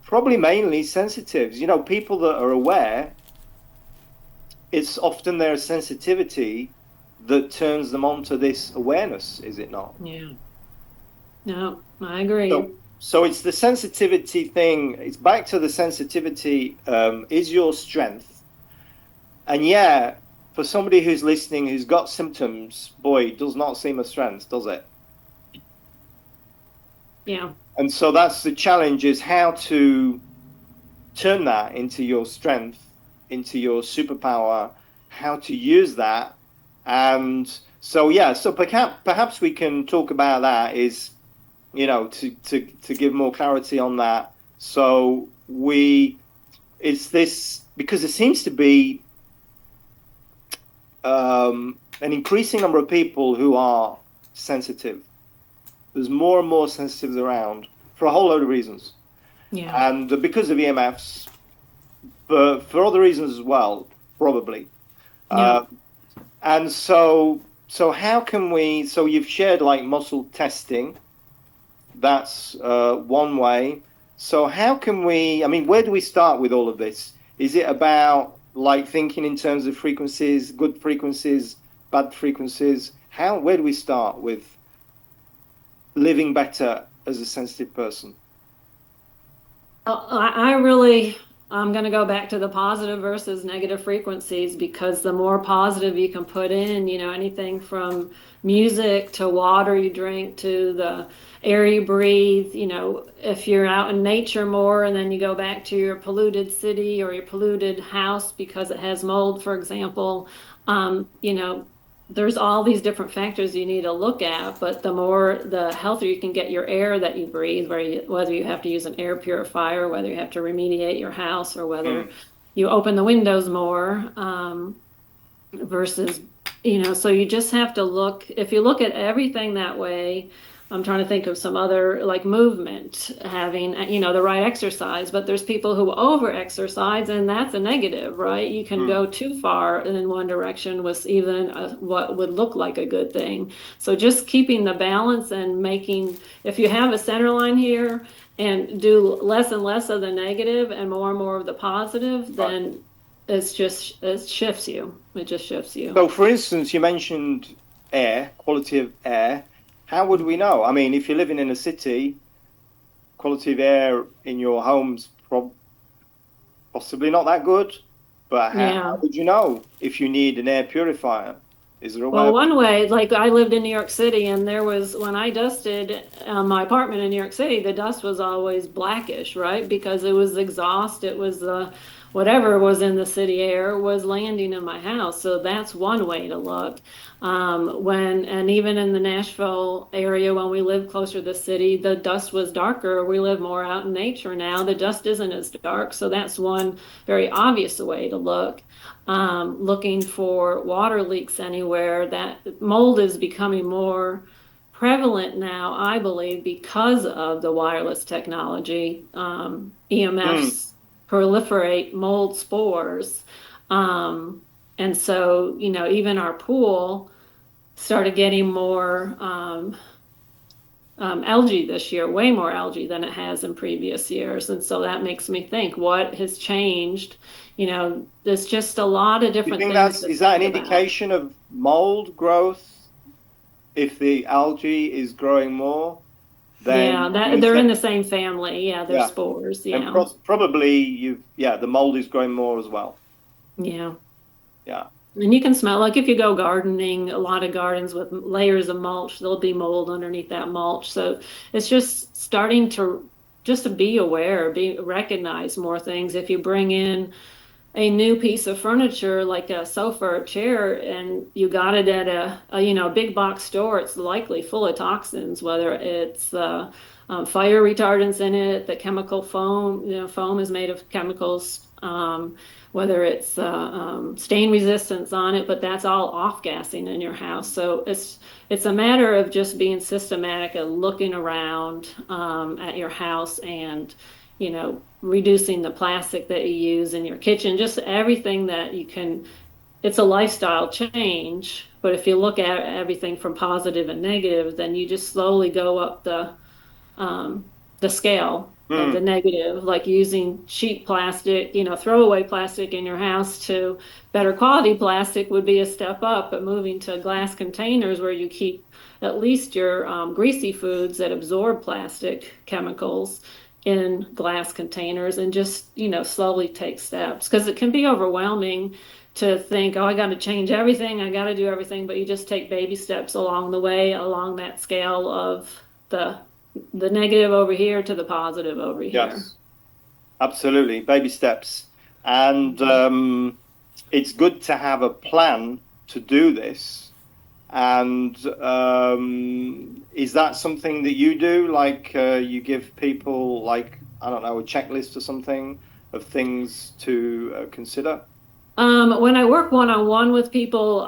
probably mainly sensitives. People that are aware, it's often their sensitivity that turns them on to this awareness, is it not? yeah. No, I agree. So it's the sensitivity thing. It's back to the sensitivity, is your strength. And yeah, for somebody who's listening who's got symptoms, boy, it does not seem a strength, does it? Yeah. And so that's the challenge, is how to turn that into your strength, into your superpower, how to use that. And so, yeah, so perhaps we can talk about that, is, to give more clarity on that. So it's this, because it seems to be an increasing number of people who are sensitive. There's more and more sensitives around for a whole load of reasons. Yeah. And because of EMFs, but for other reasons as well, probably. Yeah. And so how can we? So you've shared like muscle testing. That's one way. So how can we? I mean, where do we start with all of this? Is it about like thinking in terms of frequencies, good frequencies, bad frequencies? Where do we start with living better as a sensitive person? I'm going to go back to the positive versus negative frequencies, because the more positive you can put in, anything from music to water you drink to the air you breathe, if you're out in nature more and then you go back to your polluted city or your polluted house because it has mold, for example, you know, there's all these different factors you need to look at, but the healthier you can get your air that you breathe, whether you have to use an air purifier, whether you have to remediate your house, or whether Mm, you open the windows more, versus, so you just have to look, if you look at everything that way. I'm trying to think of some other, like movement, having, the right exercise, but there's people who over exercise, and that's a negative, right? You can mm, go too far in one direction with even what would look like a good thing. So just keeping the balance and if you have a center line here and do less and less of the negative and more of the positive, right. then it shifts you. It just shifts you. So, for instance, you mentioned air, quality of air. How would we know? I mean, if you're living in a city, quality of air in your home's possibly not that good. But how Yeah. would you know if you need an air purifier? Is there a way Well, of? one way, like I lived in New York City, and when I dusted my apartment in New York City, the dust was always blackish, right? Because it was exhaust, it was whatever was in the city air was landing in my house. So that's one way to look. And even in the Nashville area, when we lived closer to the city, the dust was darker. We live more out in nature now. The dust isn't as dark. So that's one very obvious way to look. Looking for water leaks anywhere. That mold is becoming more prevalent now, I believe, because of the wireless technology. Mm, EMFs proliferate mold spores. And so, even our pool started getting more algae this year, way more algae than it has in previous years. And so that makes me think, what has changed? There's just a lot of you different think things to is that an think about. indication of mold growth? If the algae is growing more, Yeah, then you they're in the said, same family. Yeah, they're yeah, spores. and Yeah. probably the mold is growing more as well. Yeah. Yeah. And you can smell, like if you go gardening, a lot of gardens with layers of mulch, there'll be mold underneath that mulch. So it's just starting to be aware, recognize more things. If you bring in a new piece of furniture like a sofa or chair, and you got it at a big box store, it's likely full of toxins, whether it's fire retardants in it, the chemical foam. Foam is made of chemicals, whether it's stain resistance on it, but that's all off gassing in your house. So it's a matter of just being systematic and looking around at your house, and reducing the plastic that you use in your kitchen, just everything that you can. It's a lifestyle change, but if you look at everything from positive and negative, then you just slowly go up um, the scale of the Mm, negative, like using cheap plastic, throwaway plastic in your house, to better quality plastic would be a step up, but moving to glass containers where you keep at least your greasy foods that absorb plastic chemicals in glass containers, and just, slowly take steps, because it can be overwhelming to think, oh, I got to change everything, I got to do everything, but you just take baby steps along the way, along that scale of the the negative over here to the positive over here. Yes, absolutely. Baby steps. And it's good to have a plan to do this. And is that something that you do? Like you give people, like, I don't know, a checklist or something of things to consider? When I work one-on-one with people,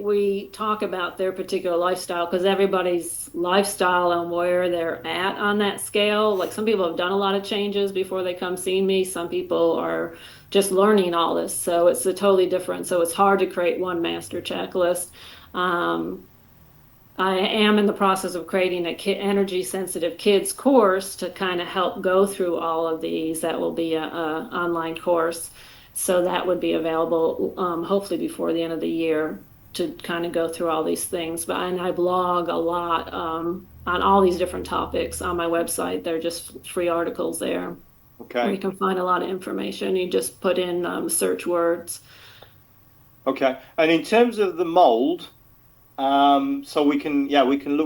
we talk about their particular lifestyle because everybody's lifestyle and where they're at on that scale. Like some people have done a lot of changes before they come see me. Some people are just learning all this, so it's a totally different. So it's hard to create one master checklist. Um, I am in the process of creating a energy sensitive kids course to kind of help go through all of these. That will be a online course. So that would be available hopefully before the end of the year to kind of go through all these things. But and I blog a lot on all these different topics on my website. They're just free articles there where you Okay. can find a lot of information. You just put in search words. Okay. And in terms of the mold, so we can, yeah, we can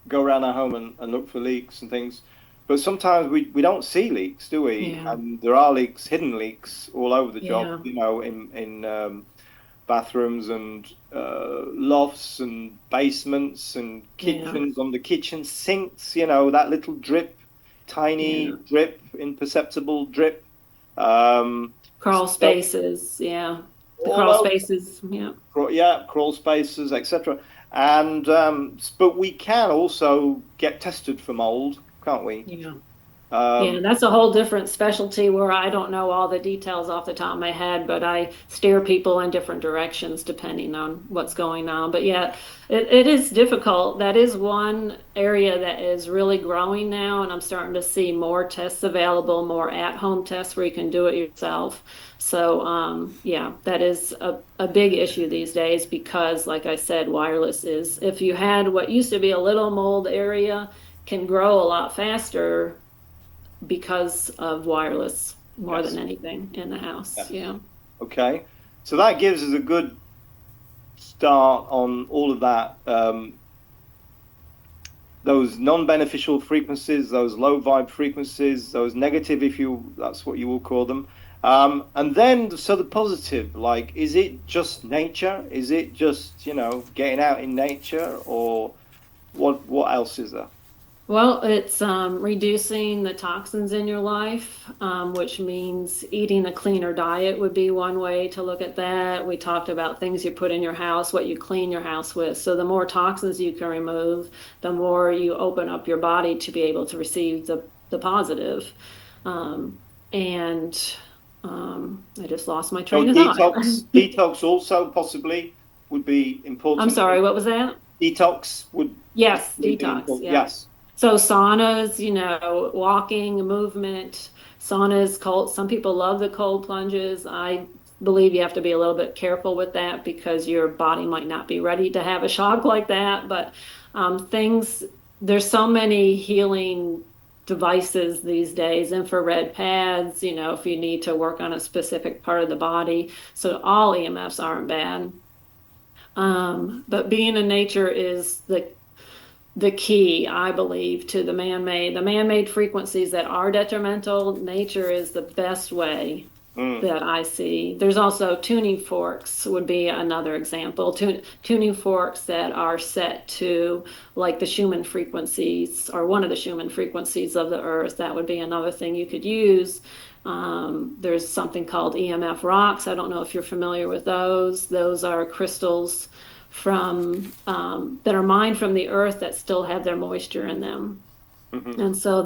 go around our home and look for leaks and things. But sometimes we don't see leaks, do we? Yeah, And there are leaks, hidden leaks all over the job, yeah, in bathrooms and lofts and basements and yeah, kitchens, on the kitchen sinks, that little drip, tiny yeah. drip, imperceptible drip. Um, Crawl so spaces, yeah. The all crawl over. spaces, yeah. Yeah, crawl spaces, etc. And but we can also get tested for mold, can't we? Yeah. Yeah, Um, that's a whole different specialty where I don't know all the details off the top of my head, but I steer people in different directions depending on what's going on. But yeah, it is difficult. That is one area that is really growing now, and I'm starting to see more tests available, more at-home tests where you can do it yourself. So yeah, that is a big issue these days because, like I said, wireless is, if you had what used to be a little mold area, can grow a lot faster because of wireless more than yes, anything in the house. yes. Yeah. Okay. So that gives us a good start on all of that. Those non-beneficial frequencies, those low vibe frequencies, those negative, if that's what you will call them. And then, so the positive, like, is it just nature? Is it just, getting out in nature, or what else is there? Well, it's reducing the toxins in your life, which means eating a cleaner diet would be one way to look at that. We talked about things you put in your house, what you clean your house with. So the more toxins you can remove, the more you open up your body to be able to receive the positive. Um, and I just lost my So train of thought. detox also possibly would be I'm important. sorry, what was that? Detox would Yes, possibly be detox. important. Yeah. Yes. So saunas, walking, movement, saunas, cold. Some people love the cold plunges. I believe you have to be a little bit careful with that because your body might not be ready to have a shock like that. But there's so many healing devices these days, infrared pads, if you need to work on a specific part of the body. So all EMFs aren't bad. But being in nature is the key, I believe, to the man-made frequencies that are detrimental. Nature is the best way Mm, that I see. There's also tuning forks would be another example. Tuning forks that are set to like the Schumann frequencies or one of the Schumann frequencies of the earth. That would be another thing you could use. There's something called EMF rocks. I don't know if you're familiar with those. Those are crystals from that are mined from the earth that still have their moisture in them, mhm. and so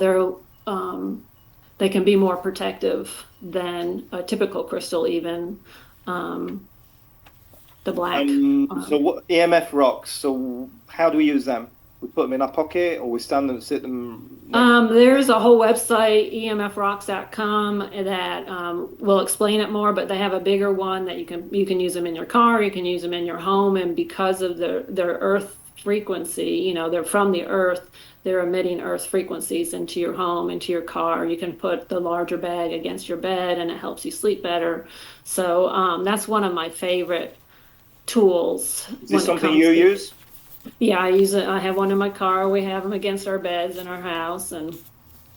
they can be more protective than a typical crystal, even um, the black. So what EMF rocks? So how do we use them? We put them in our pocket, or we stand and sit them next. There's a whole website, emfrocks.com, that will explain it more, but they have a bigger one that you can use them in your car, you can use them in your home, and because of their earth frequency. You know, they're from the earth. They're emitting earth frequencies into your home, into your car. You can put the larger bag against your bed and it helps you sleep better. So that's one of my favorite tools Is this when it something comes you to, use? yeah, I use it. I have one in my car. We have them against our beds in our house. And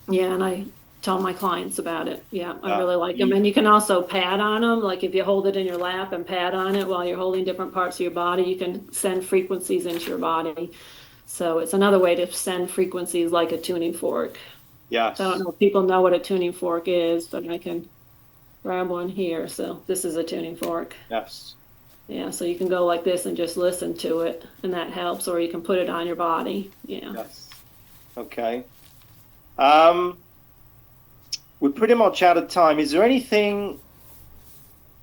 yeah, and I tell my clients about it. Yeah, I Yeah. really like them. And you can also pad on them. Like if you hold it in your lap and pad on it while you're holding different parts of your body, you can send frequencies into your body. So it's another way to send frequencies like a tuning fork. So I don't Yes. know if people know what a tuning fork is, but I can grab one here. So this is a tuning fork. Yes. Yeah, so you can go like this and just listen to it, and that helps, or you can put it on your body. Yeah. Yes. Okay. Um, we're pretty much out of time. Is there anything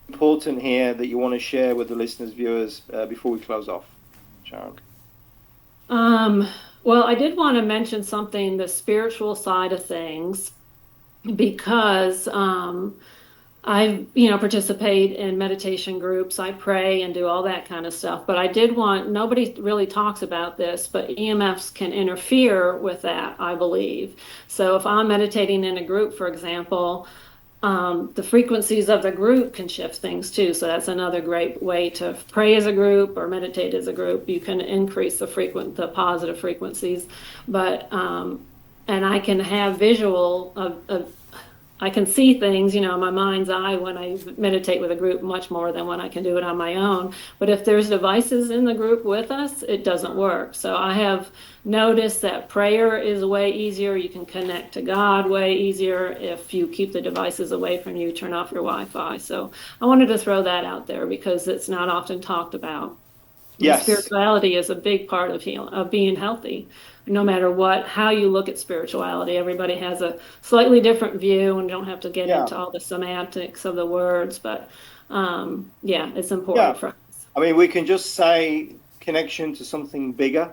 important here that you want to share with the listeners, viewers, before we close off, Sharon? Um, well, I did want to mention something, the spiritual side of things, because I participate in meditation groups. I pray and do all that kind of stuff. But I did want, nobody really talks about this, but EMFs can interfere with that, I believe. So if I'm meditating in a group, for example, the frequencies of the group can shift things too. So that's another great way to pray as a group or meditate as a group. You can increase the positive frequencies, but and I can have visual of I can see things, in my mind's eye when I meditate with a group much more than when I can do it on my own. But if there's devices in the group with us, it doesn't work. So I have noticed that prayer is way easier. You can connect to God way easier if you keep the devices away from you, turn off your Wi-Fi. So I wanted to throw that out there because it's not often talked about. And Yes. spirituality is a big part of being healthy. No matter how you look at spirituality, everybody has a slightly different view, and you don't have to get Yeah. into all the semantics of the words. But yeah, it's important Yeah. for us. I mean, we can just say connection to something bigger.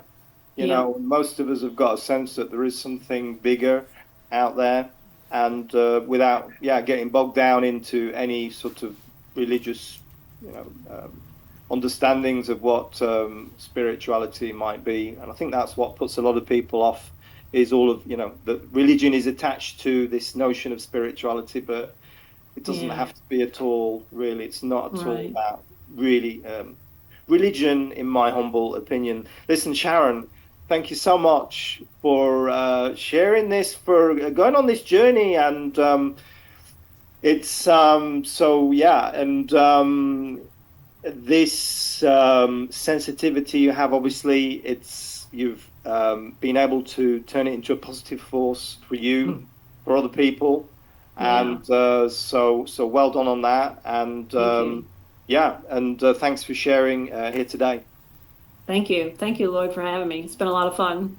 Yeah, Most of us have got a sense that there is something bigger out there, and without, yeah, getting bogged down into any sort of religious, you know, understandings of what spirituality might be. And I think that's what puts a lot of people off, is all of, that religion is attached to this notion of spirituality, but it doesn't yeah, have to be at all, really. It's not at all right. about really religion, in my humble opinion. Listen, Sharon, thank you so much for sharing this, for going on this journey. And it's so, yeah. And this sensitivity you have, obviously, you've been able to turn it into a positive force for you, for other people. Yeah, And so well done on that. And thank you. yeah, and thanks for sharing here today. Thank you. Thank you, Lloyd, for having me. It's been a lot of fun.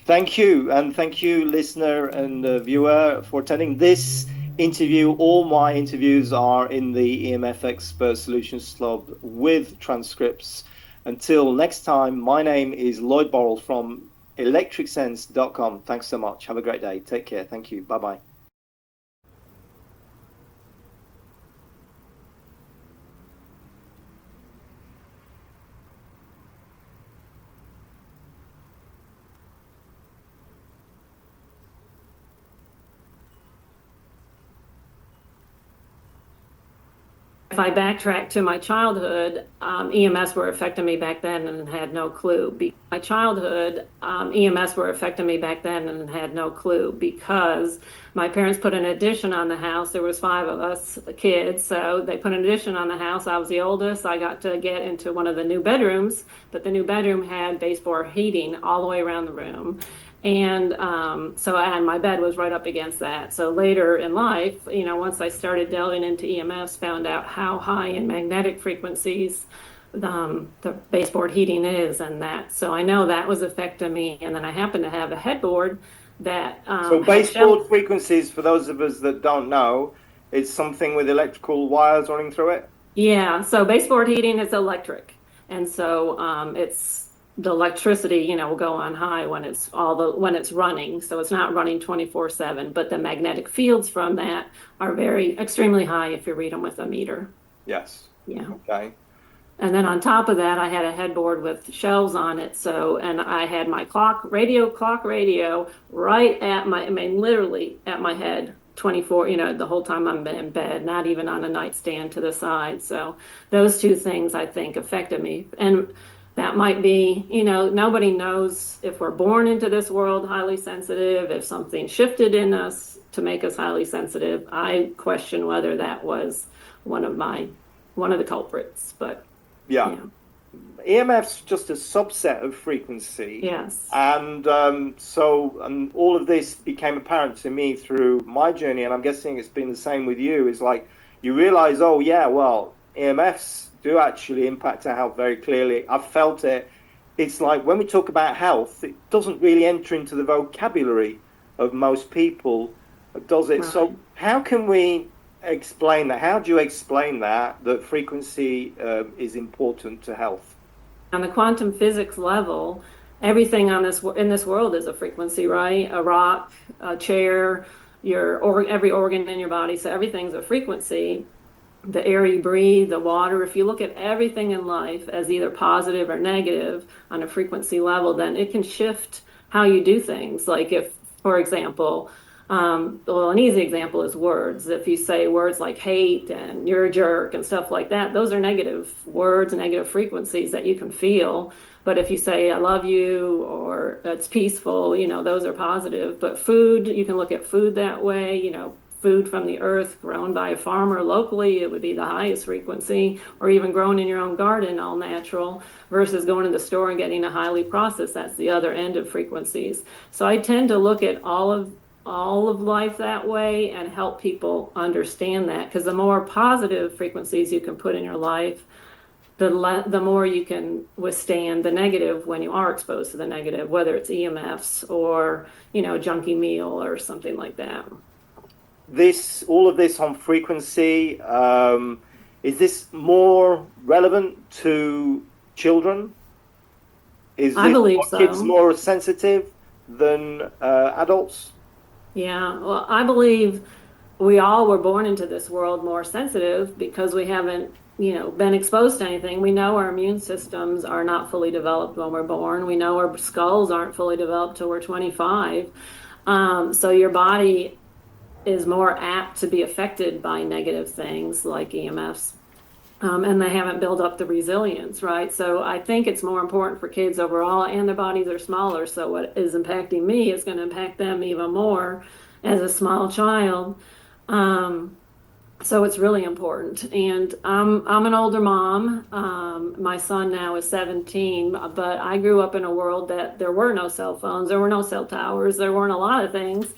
Thank you. And thank you, listener and viewer, for attending this interview. All my interviews are in the EMF Expert Solutions Club with transcripts. Until next time, my name is Lloyd Borrell from electricsense.com. Thanks so much. Have a great day. Take care. Thank you. Bye bye. If I backtrack to my childhood, EMS were affecting me back then and had no clue. My childhood, EMS were affecting me back then and had no clue because my parents put an addition on the house. There was 5 of us kids, so they put an addition on the house. I was the oldest. I got to get into one of the new bedrooms, but the new bedroom had baseboard heating all the way around the room. And and my bed was right up against that. So later in life, once I started delving into EMS, found out how high in magnetic frequencies the baseboard heating is, and that. So I know that was affecting me. And then I happen to have a headboard that So had shell. baseboard frequencies, for those of us that don't know, is something with electrical wires running through it. Yeah, so baseboard heating is electric, and so it's the electricity, will go on high when it's running. So it's not running 24/7, but the magnetic fields from that are very extremely high if you read them with a meter. Yes. Yeah. Okay. And then on top of that, I had a headboard with shelves on it. So, and I had my clock radio right at my, I mean, literally at my head, 24, the whole time I'm in bed, not even on a nightstand to the side. So those two things I think affected me. And that might be, nobody knows if we're born into this world highly sensitive, if something shifted in us to make us highly sensitive. I question whether that was one of my, one of the culprits, but. Yeah. Yeah. EMF's just a subset of frequency. Yes. And all of this became apparent to me through my journey, and I'm guessing it's been the same with you. Is like you realize, oh yeah, well, EMFs do actually impact our health very clearly. I've felt it. It's like when we talk about health, it doesn't really enter into the vocabulary of most people, does it? Right. So how can we explain that? How do you explain that frequency is important to health? On the quantum physics level, everything on this in this world is a frequency, right? A rock, a chair, every organ in your body. So everything's a frequency. The air you breathe, the water. If you look at everything in life as either positive or negative on a frequency level, then it can shift how you do things. Like if, for example, well, an easy example is words. If you say words like hate and you're a jerk and stuff like that, those are negative words, negative frequencies that you can feel. But if you say I love you or it's peaceful, those are positive. But food, you can look at food that way, food from the earth grown by a farmer locally, it would be the highest frequency, or even grown in your own garden, all natural, versus going to the store and getting a highly processed. That's the other end of frequencies. So I tend to look at all of life that way and help people understand that, because the more positive frequencies you can put in your life, the more you can withstand the negative when you are exposed to the negative, whether it's EMFs or junky meal or something like that. All of this on frequency, is this more relevant to children? I believe Are kids so. more sensitive than adults? Yeah, well, I believe we all were born into this world more sensitive because we haven't, been exposed to anything. We know our immune systems are not fully developed when we're born. We know our skulls aren't fully developed till we're 25. So your body is more apt to be affected by negative things like EMFs. And they haven't built up the resilience, right? So I think it's more important for kids overall, and their bodies are smaller. So what is impacting me is going to impact them even more as a small child. Um, so it's really important. And I'm an older mom. My son now is 17, but I grew up in a world that there were no cell phones, there were no cell towers, there weren't a lot of things.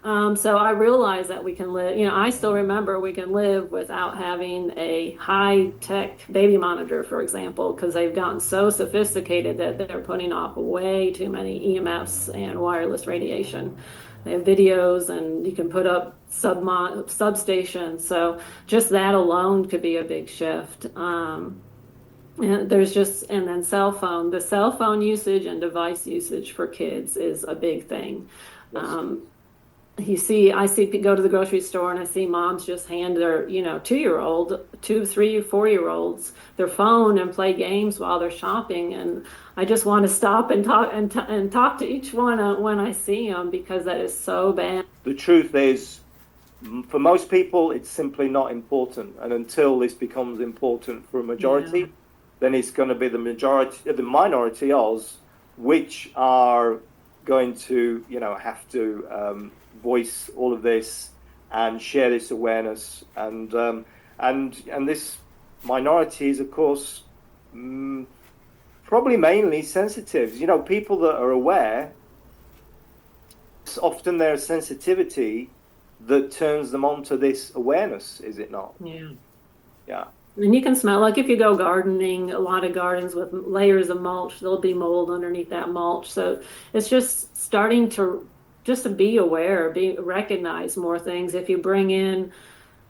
So I realized that we can live, I still remember we can live without having a high-tech baby monitor, for example, because they've gotten so sophisticated that they're putting off way too many EMFs and wireless radiation. They have videos and you can put up substations. So just that alone could be a big shift. And and then the cell phone usage and device usage for kids is a big thing. Yes. I see go to the grocery store and I see moms just hand their, 2-year-old, 2, 3, 4 year olds their phone and play games while they're shopping. And I just want to stop and talk to each one when I see them, because that is so bad. The truth is, for most people, it's simply not important. And until this becomes important for a Yeah. majority, then it's going to be the minority us, which are going to, have to voice all of this and share this awareness. And this minority is, of course, probably mainly sensitives. People that are aware, it's often their sensitivity that turns them on to this awareness, is it not? Yeah. Yeah. And you can smell, like if you go gardening, a lot of gardens with layers of mulch, there'll be mold underneath that mulch. So it's just starting to be aware, recognize more things. If you bring in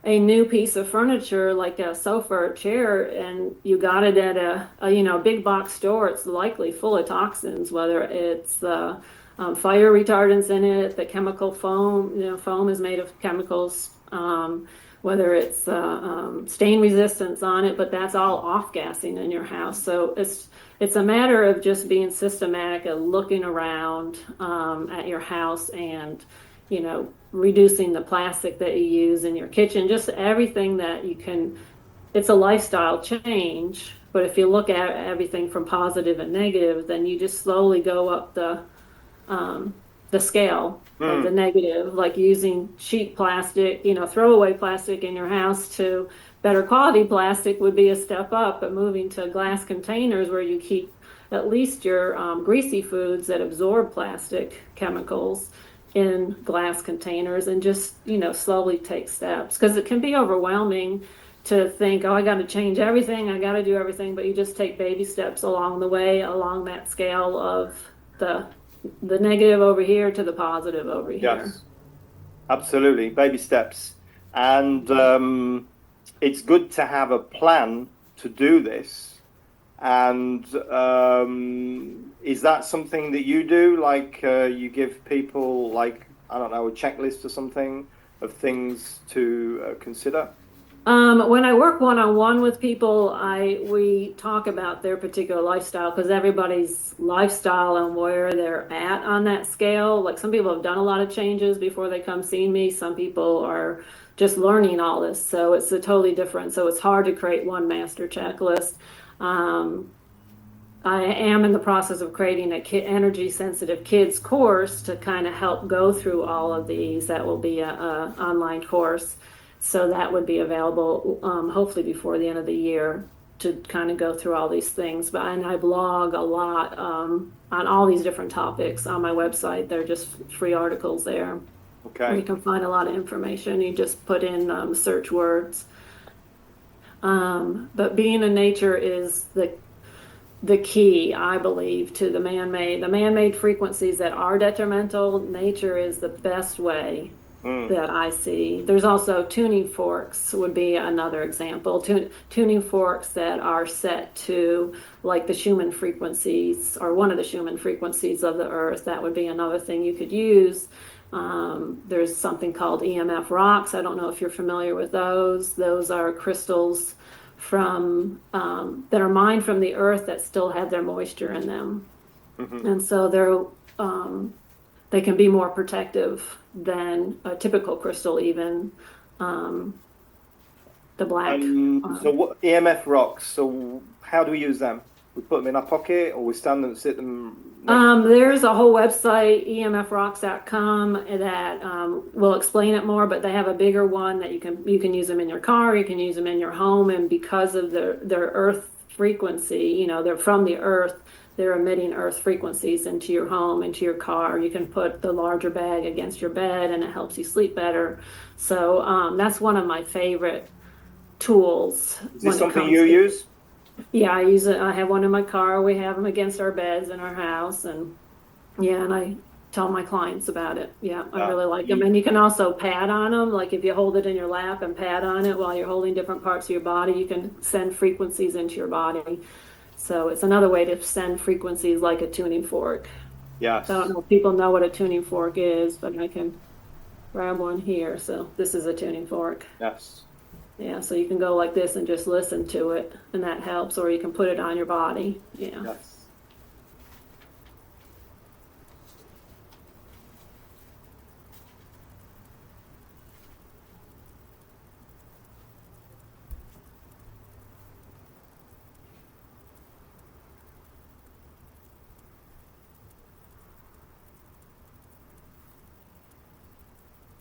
a new piece of furniture like a sofa or chair and you got it at a big box store, it's likely full of toxins, whether it's fire retardants in it, the chemical foam. Foam is made of chemicals. whether it's stain resistance on it, but that's all off-gassing in your house. So it's a matter of just being systematic of looking around at your house and, reducing the plastic that you use in your kitchen, just everything that you can. It's a lifestyle change, but if you look at everything from positive and negative, then you just slowly go up the scale of the negative, like using cheap plastic, throwaway plastic in your house, to better quality plastic would be a step up, but moving to glass containers where you keep at least your greasy foods that absorb plastic chemicals in glass containers, and just, slowly take steps, because it can be overwhelming to think, oh, I got to change everything, I got to do everything, but you just take baby steps along the way, along that scale of the negative over here to the positive over here. Yes, absolutely. Baby steps. And it's good to have a plan to do this. And is that something that you do? Like you give people, like, I don't know, a checklist or something of things to consider? When I work one-on-one with people, we talk about their particular lifestyle, because everybody's lifestyle and where they're at on that scale. Like, some people have done a lot of changes before they come see me. Some people are just learning all this, so it's a totally different. So it's hard to create one master checklist. I am in the process of creating a energy sensitive kids course to kind of help go through all of these. That will be a online course. So that would be available hopefully before the end of the year, to kind of go through all these things. And I blog a lot on all these different topics on my website. They're just free articles there. Okay. You can find a lot of information. You just put in search words. But being in nature is the key, I believe, to the man-made frequencies that are detrimental. Nature is the best way that I see. There's also tuning forks would be another example. Tuning forks that are set to, like, the Schumann frequencies, or one of the Schumann frequencies of the earth. That would be another thing you could use. There's something called EMF rocks. I don't know if you're familiar with those. Those are crystals from that are mined from the earth that still have their moisture in them. And so they can be more protective than a typical crystal, even the black. So what EMF rocks? So how do we use them? We put them in our pocket, or we stand them, sit them? There's a whole website, emfrocks.com, that will explain it more, but they have a bigger one that you can use them in your car, you can use them in your home, and because of their earth frequency, they're from the earth, they're emitting earth frequencies into your home, into your car. You can put the larger bag against your bed and it helps you sleep better. So that's one of my favorite tools. Is this something you use? Yeah, I use it. I have one in my car. We have them against our beds in our house, and I tell my clients about it. Yeah, I really like them. And you can also pad on them. Like, if you hold it in your lap and pad on it while you're holding different parts of your body, you can send frequencies into your body. So it's another way to send frequencies, like a tuning fork. Yes. So I don't know if people know what a tuning fork is, but I can grab one here. So this is a tuning fork. Yes. Yeah, so you can go like this and just listen to it, and that helps, or you can put it on your body. Yeah. Yes.